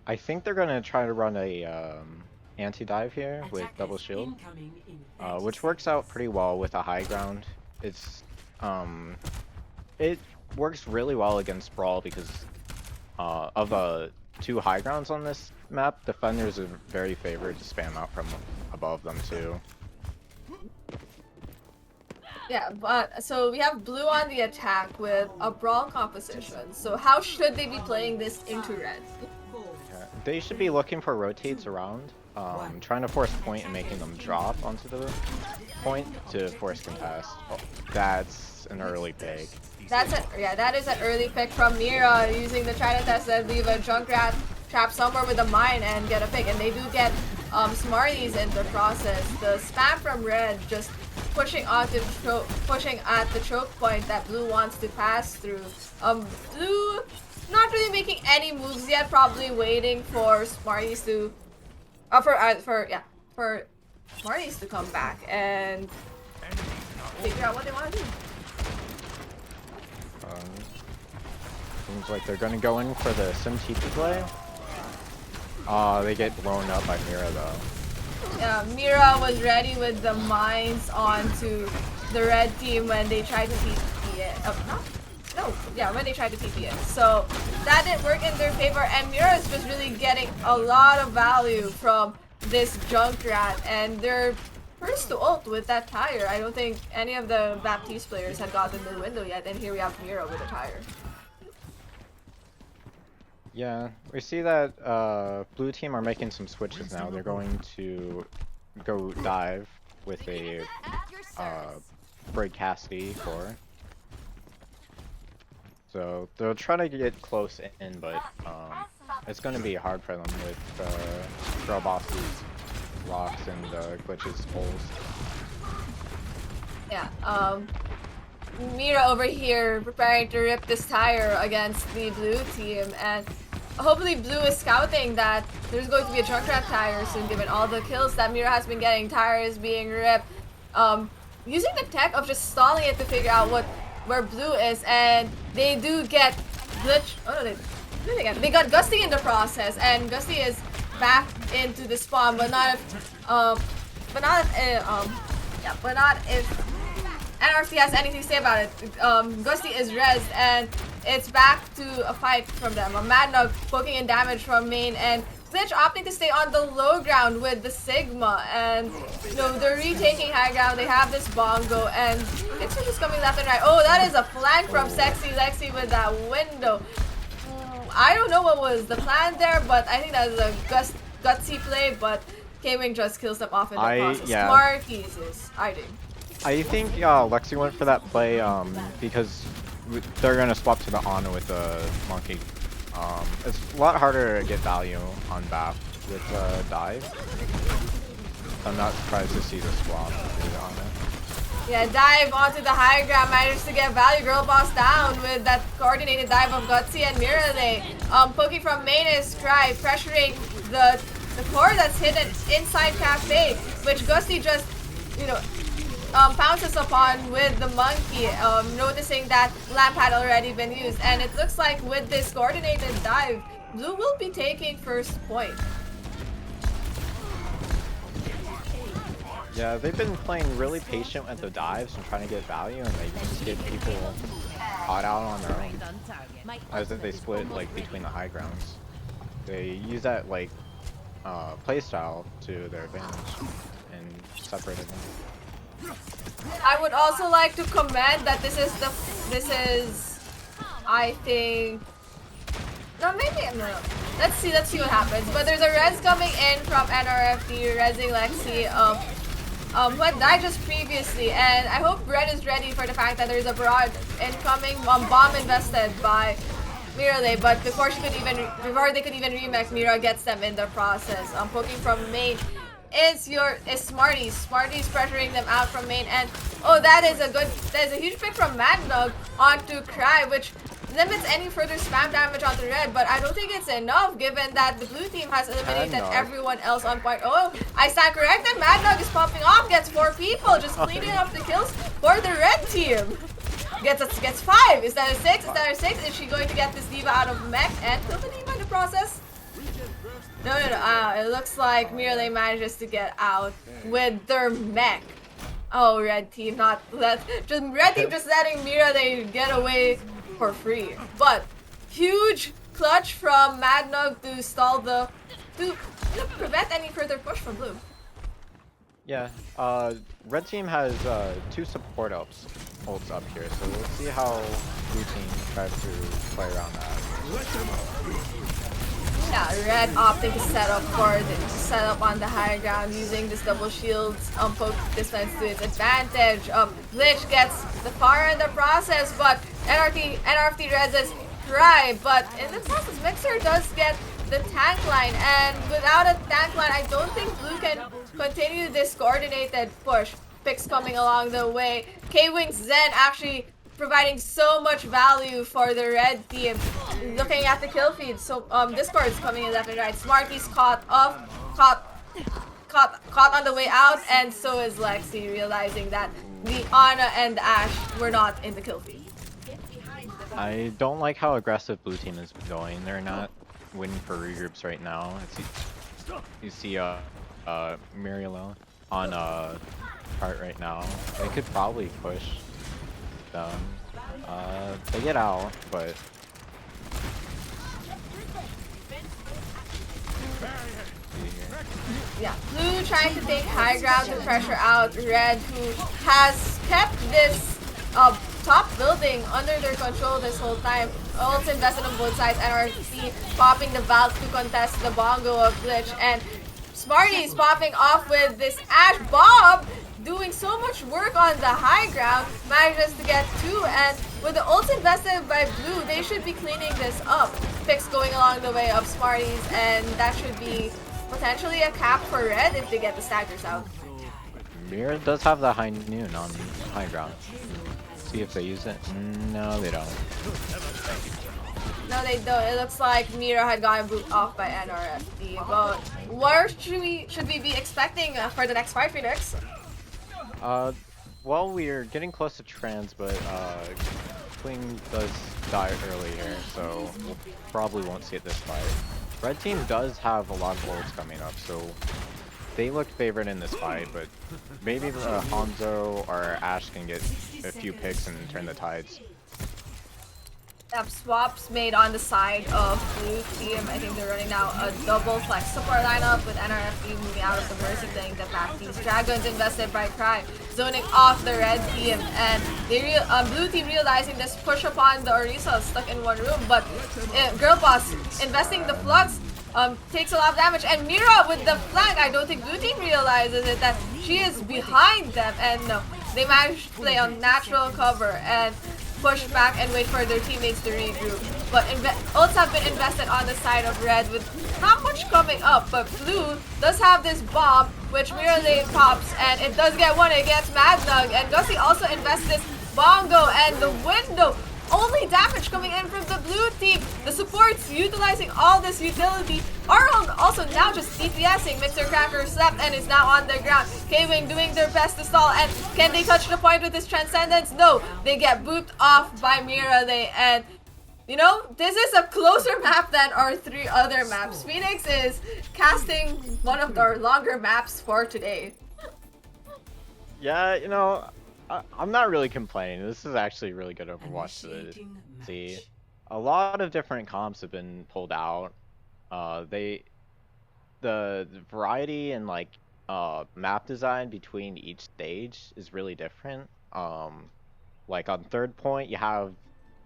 I think they're gonna try to run a anti-dive here with double shield, which works out pretty well with a high ground. It works really well against Brawl because of the 2 high grounds on this map. Defenders are very favored to spam out from above them too. Yeah, but so we have Blue on the attack with a Brawl composition. So how should they be playing this into Red? They should be looking for rotates around, trying to force point and making them drop onto the point to force contest. Oh, that's an early pick. That is an early pick from Mira using the Trident test to leave a Junkrat trap somewhere with a mine and get a pick. And they do get Smarties in the process. The spam from Red just pushing at the choke point that Blue wants to pass through. Blue not really making any moves yet, probably waiting for Smarties to for Smarties to come back and figure out what they want to do. Seems like they're gonna go in for the Sim TP play. They get blown up by Mira though. Yeah, Mira was ready with the mines onto the Red team when they tried to TP it. When they tried to TP it. So that didn't work in their favor, and Mira is just really getting a lot of value from this Junkrat, and they're first to ult with that tire. I don't think any of the Baptiste players had gotten the window yet, and here we have Mira with a tire. Yeah, we see that Blue team are making some switches now. They're going to go dive with a Braid Cassidy core. So they'll try to get close in, but it's going to be hard for them with Girl Boss's rocks and Glitch's pulls. Yeah, Mira over here preparing to rip this tire against the Blue team, and hopefully Blue is scouting that there's going to be a Junkrat tire soon, given all the kills that Mira has been getting. Tire is being ripped. Using the tech of just stalling it to figure out where Blue is, and they do get Glitch. Oh no, they got Gusty in the process, and Gusty is back into the spawn, but not if NRC has anything to say about it. Gusty is rezzed, and it's back to a fight from them. A Mad Dog poking in damage from main, and Glitch opting to stay on the low ground with the Sigma, and they're retaking high ground. They have this bongo, and it's just coming left and right. Oh, that is a flank from Sexy Lexi with that window. I don't know what was the plan there, but I think that was a gutsy play, but K-Wing just kills them off in the process. Yeah. Marquise is hiding. I think Lexi went for that play because they're gonna swap to the Ana with the Monkey. It's a lot harder to get value on BAP with dive. I'm not surprised to see the swap to the Ana. Yeah, dive onto the high ground, managed to get value. Girl boss down with that coordinated dive of Gutsy and Mirale. Poking from main is Cry, pressuring the core that's hidden inside Cafe, which Gusty just, pounces upon with the Monkey, noticing that lamp had already been used. And it looks like with this coordinated dive, Blue will be taking first point. Yeah, they've been playing really patient at the dives and trying to get value, and they just get people caught out on their own. As if they split between the high grounds. They use that playstyle to their advantage and separated them. I would also like to comment that this is I think No, maybe no. Let's see what happens. But there's a res coming in from NRFD, resing Lexi, who had died just previously, and I hope Red is ready for the fact that there's a broad incoming bomb invested by Mirale, but before they could even remake, Mira gets them in the process. Poking from main is Smarties. Smarties pressuring them out from main, and oh, that is a huge pick from Mad Dog onto Cry, which limits any further spam damage onto Red, but I don't think it's enough given that the blue team has eliminated everyone else on point. Oh, I stand corrected. Mad Dog is popping off, gets 4 people, just cleaning up the kills for the red team. Gets 5. Is that a 6? Is that a 6? Is she going to get this diva out of mech and kill the diva in the process? No. It looks like Mirale manages to get out with their mech. Oh, red team just letting Mirale get away for free. But huge clutch from Mad Nog to stall to prevent any further push from blue. Yeah, red team has 2 support ults up here, so we'll see how blue team tries to play around that. Yeah, red opting to set up on the high ground using this double shields poke distance to its advantage. Glitch gets the far in the process, but NRFT reses Cry, but in the process Mixer does get the tank line, and without a tank line I don't think blue can continue this coordinated push. Picks coming along the way. K-Wing's Zen actually providing so much value for the red team. Looking at the kill feed, so Discord's coming in left and right. Smarty's caught on the way out, and so is Lexi, realizing that the Ana and the Ashe were not in the kill feed. I don't like how aggressive blue team is going. They're not winning for regroups right now. You see Muriel on cart right now. They could probably push them. They get out, but yeah, blue trying to take high ground to pressure out red, who has kept this top building under their control this whole time. Also invested on both sides. NRC popping the valve to contest the bongo of Glitch, and Smarty's popping off with this Ash Bob, doing so much work on the high ground, manages to get 2, and with the ults invested by blue, they should be cleaning this up. Picks going along the way of Smarties, and that should be potentially a cap for red if they get the staggers out. Mira does have the high noon on high ground. See if they use it. No, they don't. No, they don't. It looks like Mira had gotten booted off by NRFD. But what should we be expecting for the next fight, Phoenix? Well, we're getting close to trans, but Queen does die early here, so we'll probably won't see it this fight. Red team does have a lot of ults coming up, so they look favored in this fight, but maybe Hanzo or Ashe can get a few picks and turn the tides. Swaps made on the side of blue team. I think they're running now a double flex support lineup with NRFD moving out of the Mercy, playing the back. These Dragons invested by Cry, zoning off the red team, and they blue team realizing this push upon the Orisa stuck in one room, but Girl Boss investing the flux takes a lot of damage, and Mira with the flank. I don't think blue team realizes it, that she is behind them, and no, they managed to play on natural cover and push back and wait for their teammates to regroup. But ults have been invested on the side of red with not much coming up, but blue does have this bomb which Mirale pops, and it does get one. It gets Mad Nug, and Gussie also invests this bongo, and the window. Only damage coming in from the blue team. The supports utilizing all this utility are also now just DPSing. Mixer Cracker slept and is now on the ground. K-Wing doing their best to stall, and can they touch the point with this Transcendence? No, they get booped off by Mirale, and you know, this is a closer map than our 3 other maps. Phoenix is casting one of their longer maps for today. Yeah, you know, I'm not really complaining. This is actually really good Overwatch to see. A lot of different comps have been pulled out. The variety and like map design between each stage is really different. Like on third point, you have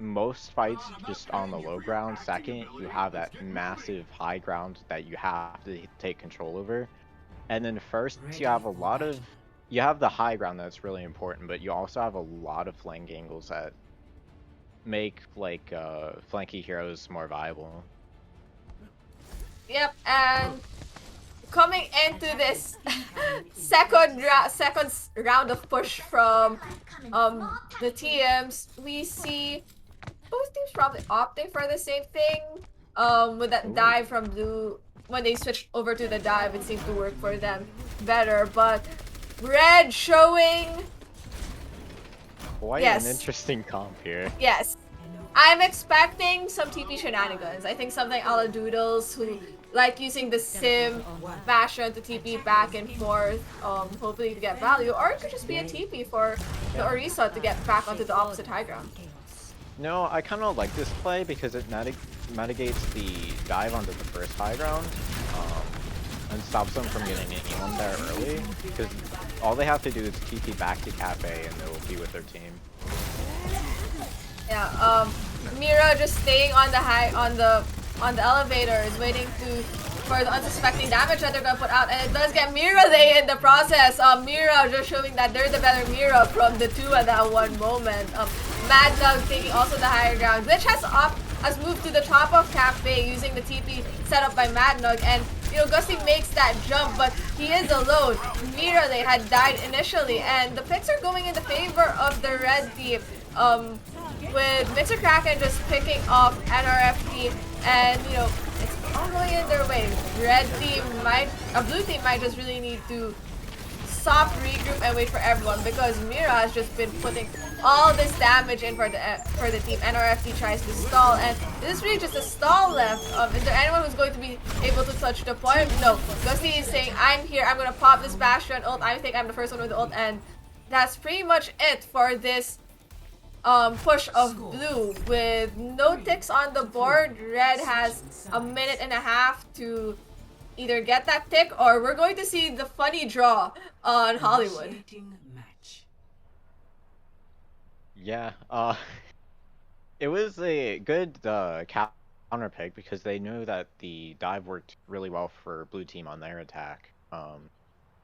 most fights just on the low ground. Second, you have that massive high ground that you have to take control over. And then first, you have you have the high ground that's really important, but you also have a lot of flank angles that make like flanky heroes more viable. Yep, and coming into this second round of push from the TMs, we see both teams probably opting for the same thing. With that dive from blue, when they switched over to the dive, it seemed to work for them better. But red showing Quite an interesting comp here. Yes. I'm expecting some TP shenanigans. I think something a la Doodles, who like using the sim Bastion to TP back and forth, hopefully to get value, or it could just be a TP for the Orisa to get back onto the opposite high ground. No, I kind of like this play because it mitigates the dive onto the first high ground, and stops them from getting anyone there early, because all they have to do is TP back to Cafe and they'll be with their team. Yeah, Mira just staying on the elevator is waiting for the unsuspecting damage that they're gonna put out, and it does get Mira there in the process. Mira just showing that they're the better Mira from the two at that one moment. Mad Dog taking also the higher ground. Glitch has moved to the top of Cafe using the TP set up by Mad Dog, and you know, Gusty makes that jump, but he is alone. Mira, they had died initially, and the picks are going in the favor of the red team. With Mixer Kraken just picking off NRFT, and you know, it's all going in their way. Blue team might just really need to soft regroup and wait for everyone, because Mira has just been putting all this damage in for the team. NRFT tries to stall, and this is really just a stall left. Is there anyone who's going to be able to touch the point? No. Gusty is saying, I'm here, I'm gonna pop this Bastion ult, I think I'm the first one with the ult, and that's pretty much it for this push of blue. With no ticks on the board, red has a minute and a half to either get that tick, or we're going to see the funny draw on Hollywood. Yeah, it was a good counter pick because they knew that the dive worked really well for blue team on their attack.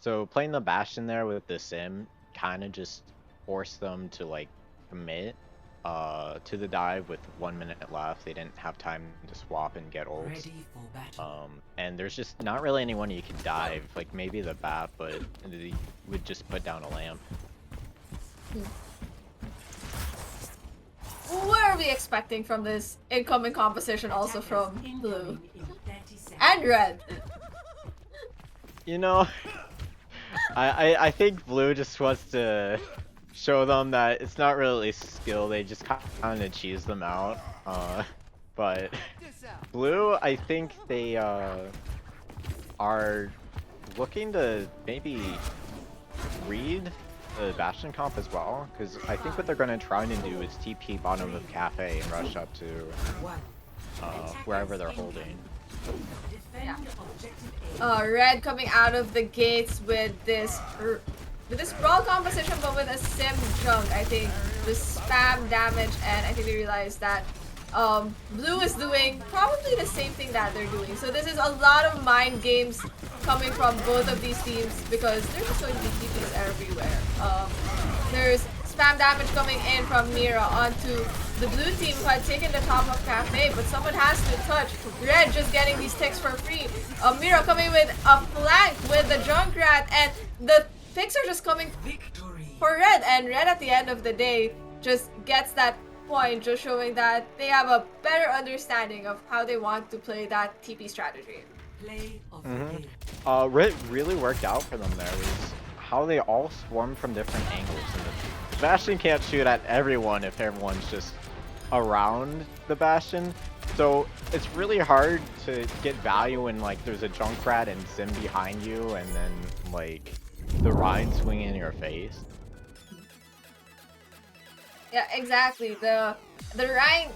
So playing the Bastion there with the sim kind of just forced them to like commit to the dive with 1 minute left. They didn't have time to swap and get ults. And there's just not really anyone you can dive, like maybe the bat, but they would just put down a lamp. What are we expecting from this incoming composition also from blue? And red. You know, I think blue just wants to show them that it's not really skill, they just kind of cheese them out. But blue, I think they are looking to maybe read the Bastion comp as well, because I think what they're going to try to do is TP bottom of Cafe and rush up to wherever they're holding. Yeah. Red coming out of the gates with this brawl composition, but with a sim junk. I think the spam damage, and I think they realized that blue is doing probably the same thing that they're doing. So this is a lot of mind games coming from both of these teams, because there's just going to be TPs everywhere. There's spam damage coming in from Mira onto the blue team, who had taken the top of Cafe, but someone has to touch. Red just getting these ticks for free. Mira coming with a flank with the Junkrat, and the picks are just coming for red, and red at the end of the day just gets that point, just showing that they have a better understanding of how they want to play that TP strategy. Red really worked out for them there was how they all swarm from different angles, and the Bastion can't shoot at everyone if everyone's just around the Bastion. So it's really hard to get value when like there's a Junkrat and Sim behind you, and then like the ride swing in your face. Yeah, exactly. The ride,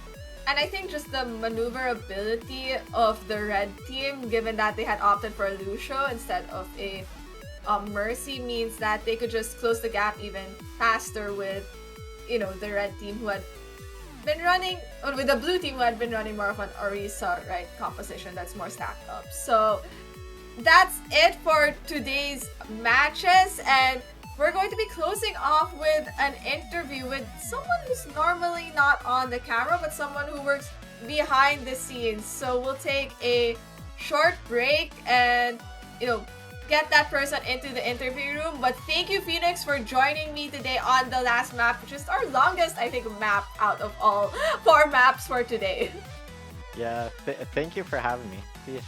and I think just the maneuverability of the red team, given that they had opted for a Lucio instead of a Mercy, means that they could just close the gap even faster with, you know, the red team, who had been running, or with the blue team who had been running more of an Orisa, right, composition that's more stacked up. So that's it for today's matches, and we're going to be closing off with an interview with someone who's normally not on the camera, but someone who works behind the scenes. So we'll take a short break and, get that person into the interview room. But thank you, Phoenix, for joining me today on the last map, which is our longest, I think, map out of all 4 maps for today. Yeah, thank you for having me. See ya.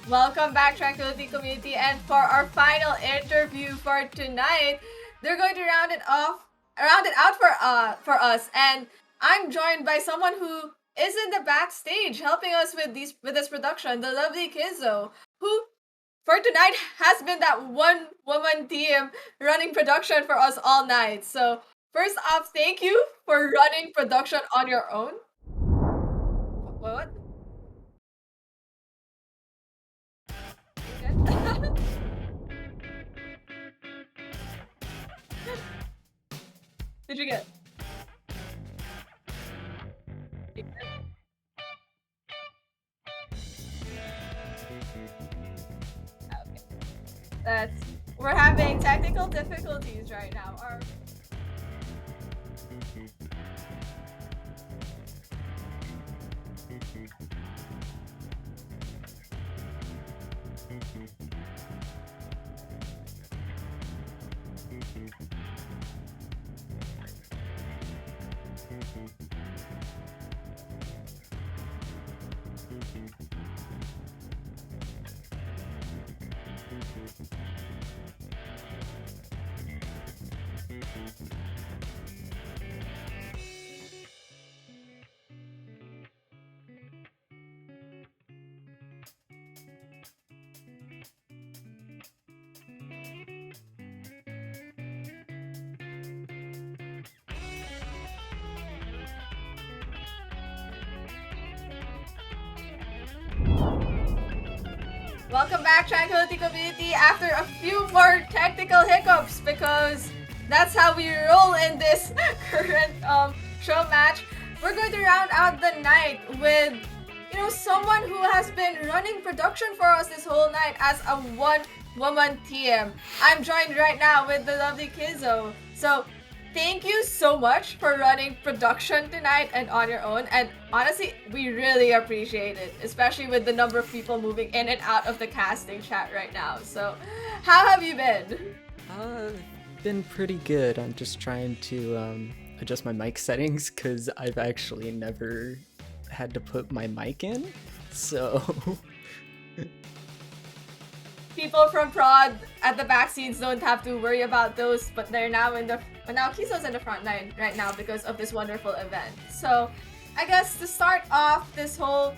Welcome back, Tranquility community, and for our final interview for tonight, they're going to round it out for us, and I'm joined by someone who is in the backstage helping us with this production, the lovely Kizo, who for tonight has been that one-woman team running production for us all night. So first off, thank you for running production on your own. What? Did you get? Okay. We're having technical difficulties right now. Welcome back, Tranquility community, after a few more technical hiccups, because that's how we roll in this current show match. We're going to round out the night with, someone who has been running production for us this whole night as a one-woman TM. I'm joined right now with the lovely Kizo. So, thank you so much for running production tonight and on your own. And honestly, we really appreciate it, especially with the number of people moving in and out of the casting chat right now. So, how have you been? Been pretty good. I'm just trying to adjust my mic settings because I've actually never had to put my mic in. So people from prod at the back scenes don't have to worry about those, but they're now now Kizo's in the front line right now because of this wonderful event. So I guess to start off this whole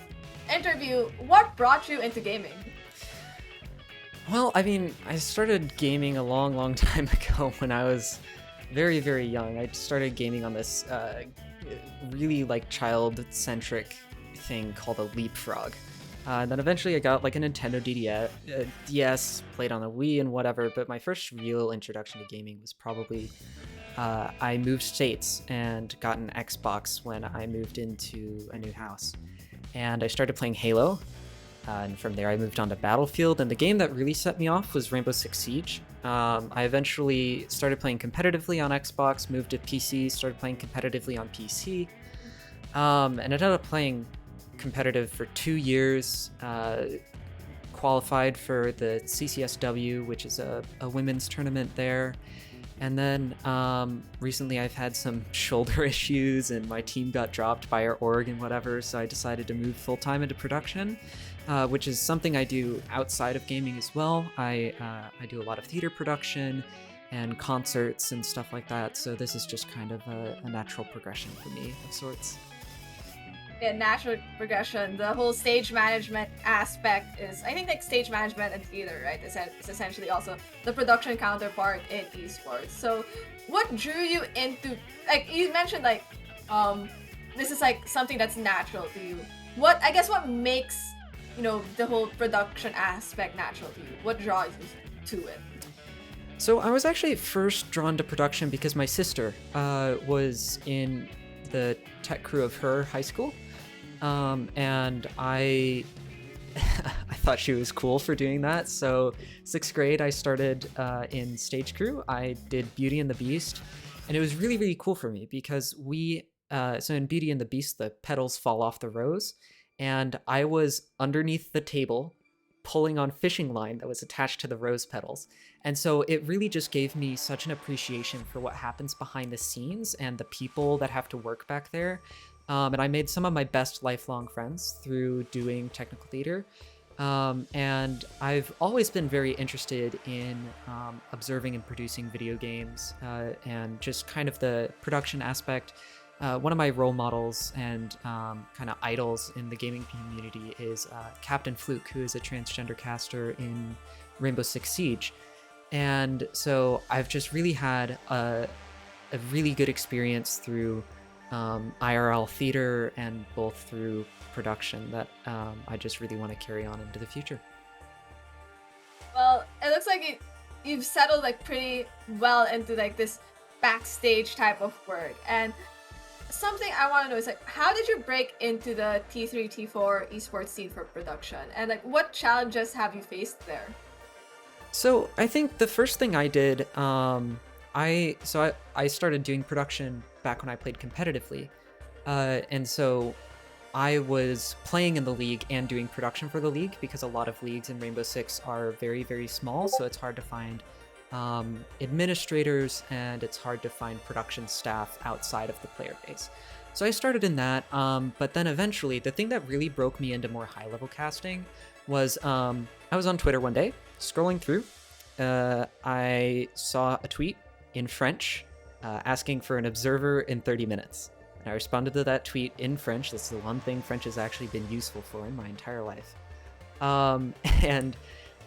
interview, what brought you into gaming? Well, I mean, I started gaming a long time ago when I was very, very young. I started gaming on this really like child-centric thing called a Leapfrog. And then eventually I got like a Nintendo DS, played on the Wii and whatever, but my first real introduction to gaming was probably I moved states and got an Xbox when I moved into a new house. And I started playing Halo. And from there I moved on to Battlefield, and the game that really set me off was Rainbow Six Siege. I eventually started playing competitively on Xbox, moved to PC, started playing competitively on PC, and ended up playing competitive for 2 years, qualified for the CCSW, which is a women's tournament there. And then recently I've had some shoulder issues and my team got dropped by our org and whatever, so I decided to move full-time into production, which is something I do outside of gaming as well. I do a lot of theater production and concerts and stuff like that, so this is just kind of a natural progression for me of sorts. Yeah, natural progression. The whole stage management aspect is, I think, like stage management and theater, right? Is essentially also the production counterpart in esports. So, what drew you into, like you mentioned, like this is like something that's natural to you. What makes the whole production aspect natural to you? What draws you to it? So I was actually first drawn to production because my sister was in the tech crew of her high school. And I thought she was cool for doing that. So 6th grade, I started in stage crew. I did Beauty and the Beast, and it was really, really cool for me because so in Beauty and the Beast, the petals fall off the rose, and I was underneath the table pulling on fishing line that was attached to the rose petals. And so it really just gave me such an appreciation for what happens behind the scenes and the people that have to work back there. And I made some of my best lifelong friends through doing technical theater. And I've always been very interested in observing and producing video games and just kind of the production aspect. One of my role models and kind of idols in the gaming community is Captain Fluke, who is a transgender caster in Rainbow Six Siege. And so I've just really had a really good experience through IRL theater and both through production that I just really want to carry on into the future. Well, it looks like you've settled like pretty well into like this backstage type of work. And something I want to know is like, how did you break into the T3, T4 esports scene for production? And like, what challenges have you faced there? So I think the first thing I did, I started doing production back when I played competitively. And so I was playing in the league and doing production for the league because a lot of leagues in Rainbow Six are very, very small. So it's hard to find administrators and it's hard to find production staff outside of the player base. So I started in that. But then eventually the thing that really broke me into more high level casting was I was on Twitter one day scrolling through. I saw a tweet in French asking for an observer in 30 minutes. And I responded to that tweet in French. This is the one thing French has actually been useful for in my entire life. And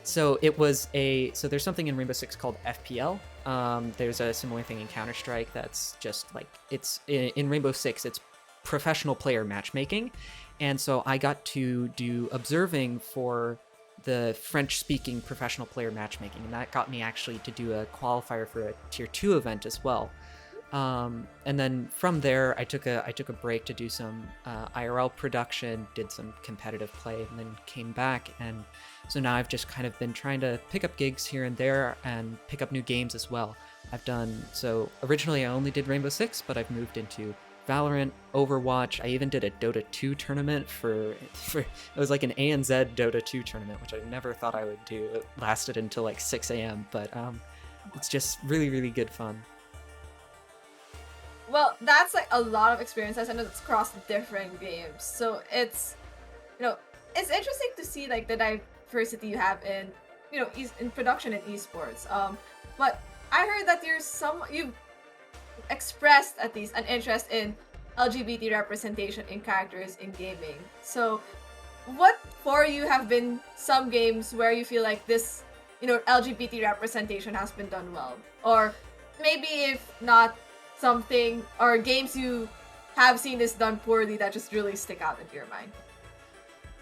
so it was so there's something in Rainbow Six called FPL. There's a similar thing in Counter-Strike that's just like, it's in Rainbow Six, it's professional player matchmaking. And so I got to do observing for the French-speaking professional player matchmaking, and that got me actually to do a qualifier for a Tier 2 event as well. And then from there, I took a break to do some IRL production, did some competitive play, and then came back. And so now I've just kind of been trying to pick up gigs here and there and pick up new games as well. So originally I only did Rainbow Six, but I've moved into Valorant, Overwatch. I even did a Dota 2 tournament for it was like an ANZ Dota 2 tournament, which I never thought I would do. It lasted until like 6 a.m., but it's just really, really good fun. Well, that's like a lot of experiences, and it's across different games. So it's, it's interesting to see like the diversity you have in, in production and esports. But I heard that you've expressed at least an interest in LGBT representation in characters in gaming. So what for you have been some games where you feel like this, LGBT representation has been done well? Or maybe if not something, or games you have seen this done poorly that just really stick out into your mind?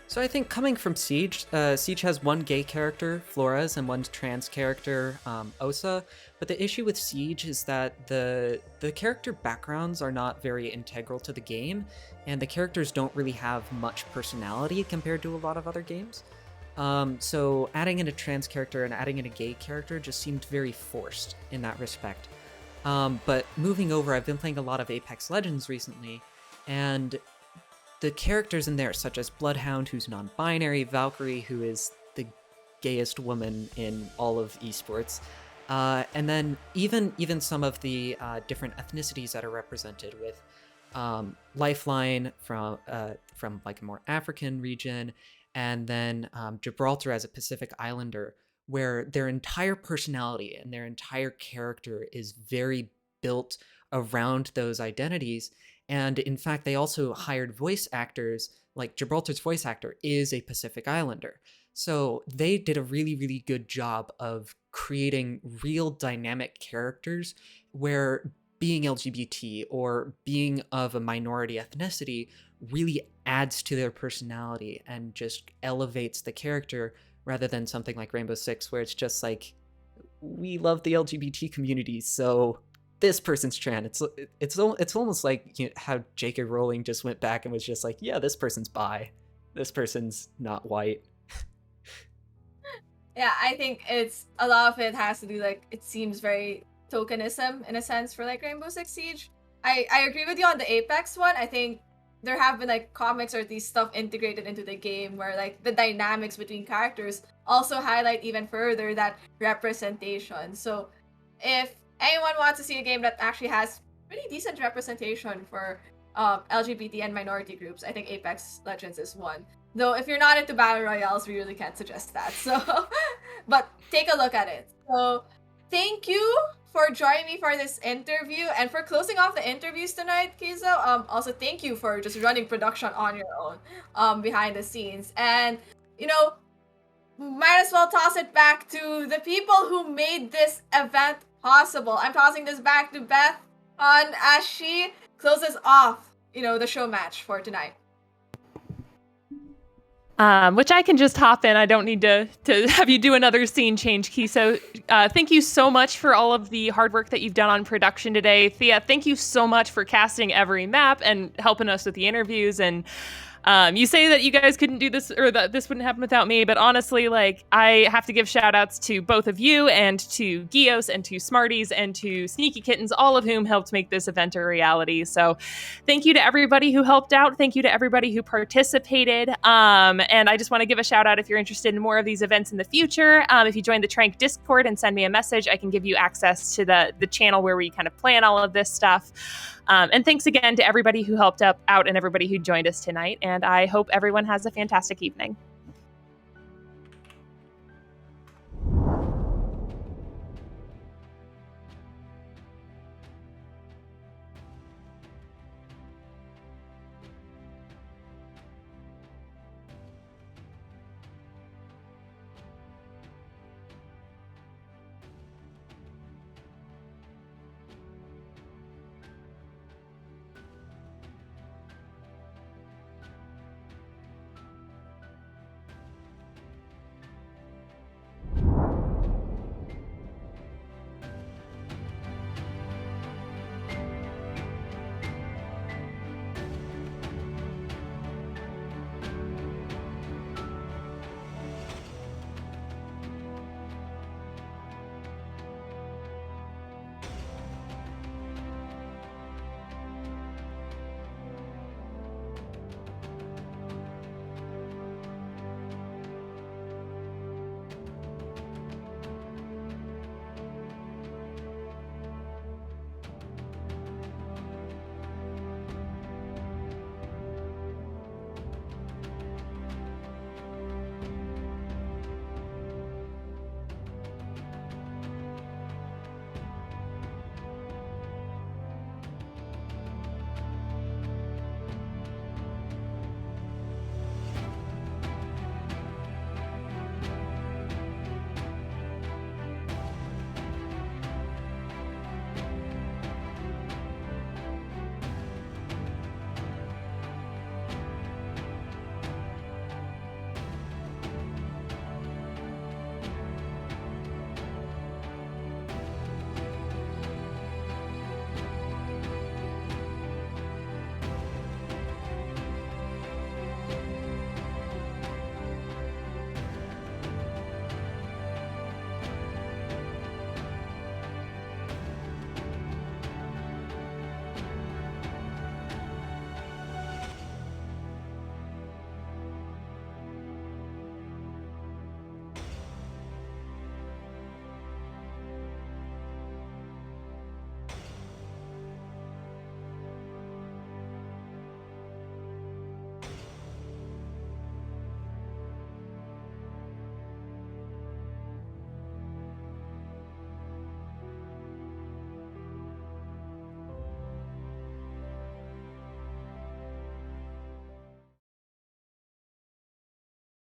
So I think coming from Siege, Siege has one gay character, Flores, and one trans character, Osa. But the issue with Siege is that the character backgrounds are not very integral to the game, and the characters don't really have much personality compared to a lot of other games. So adding in a trans character and adding in a gay character just seemed very forced in that respect. But moving over, I've been playing a lot of Apex Legends recently, and the characters in there, such as Bloodhound, who's non-binary, Valkyrie, who is the gayest woman in all of esports, and then even some of the different ethnicities that are represented with Lifeline from like a more African region, and then Gibraltar as a Pacific Islander, where their entire personality and their entire character is very built around those identities. And in fact, they also hired voice actors, like Gibraltar's voice actor is a Pacific Islander. So they did a really, really good job of creating real dynamic characters where being LGBT or being of a minority ethnicity really adds to their personality and just elevates the character, rather than something like Rainbow Six, where it's just like, we love the LGBT community, so this person's trans. It's almost like how J.K. Rowling just went back and was just like, yeah, this person's bi, this person's not white. Yeah, I think it's a lot of it has to do, like, it seems very tokenism in a sense for like Rainbow Six Siege. I agree with you on the Apex one. I think there have been like comics or these stuff integrated into the game where like the dynamics between characters also highlight even further that representation. So if anyone wants to see a game that actually has pretty decent representation for LGBT and minority groups, I think Apex Legends is one. Though if you're not into battle royales, we really can't suggest that. So, but take a look at it. So thank you for joining me for this interview and for closing off the interviews tonight, Kizo. Also, thank you for just running production on your own behind the scenes. And, might as well toss it back to the people who made this event possible. I'm tossing this back to Beth as she closes off, the show match for tonight. Which I can just hop in. I don't need to have you do another scene change, Kiso. Thank you so much for all of the hard work that you've done on production today. Thea, thank you so much for casting every map and helping us with the interviews. And you say that you guys couldn't do this or that this wouldn't happen without me, but honestly, like, I have to give shout outs to both of you and to Gios and to Smarties and to Sneaky Kittens, all of whom helped make this event a reality. So thank you to everybody who helped out. Thank you to everybody who participated. And I just want to give a shout out if you're interested in more of these events in the future. If you join the Trank Discord and send me a message, I can give you access to the channel where we kind of plan all of this stuff. And thanks again to everybody who helped out and everybody who joined us tonight. And I hope everyone has a fantastic evening.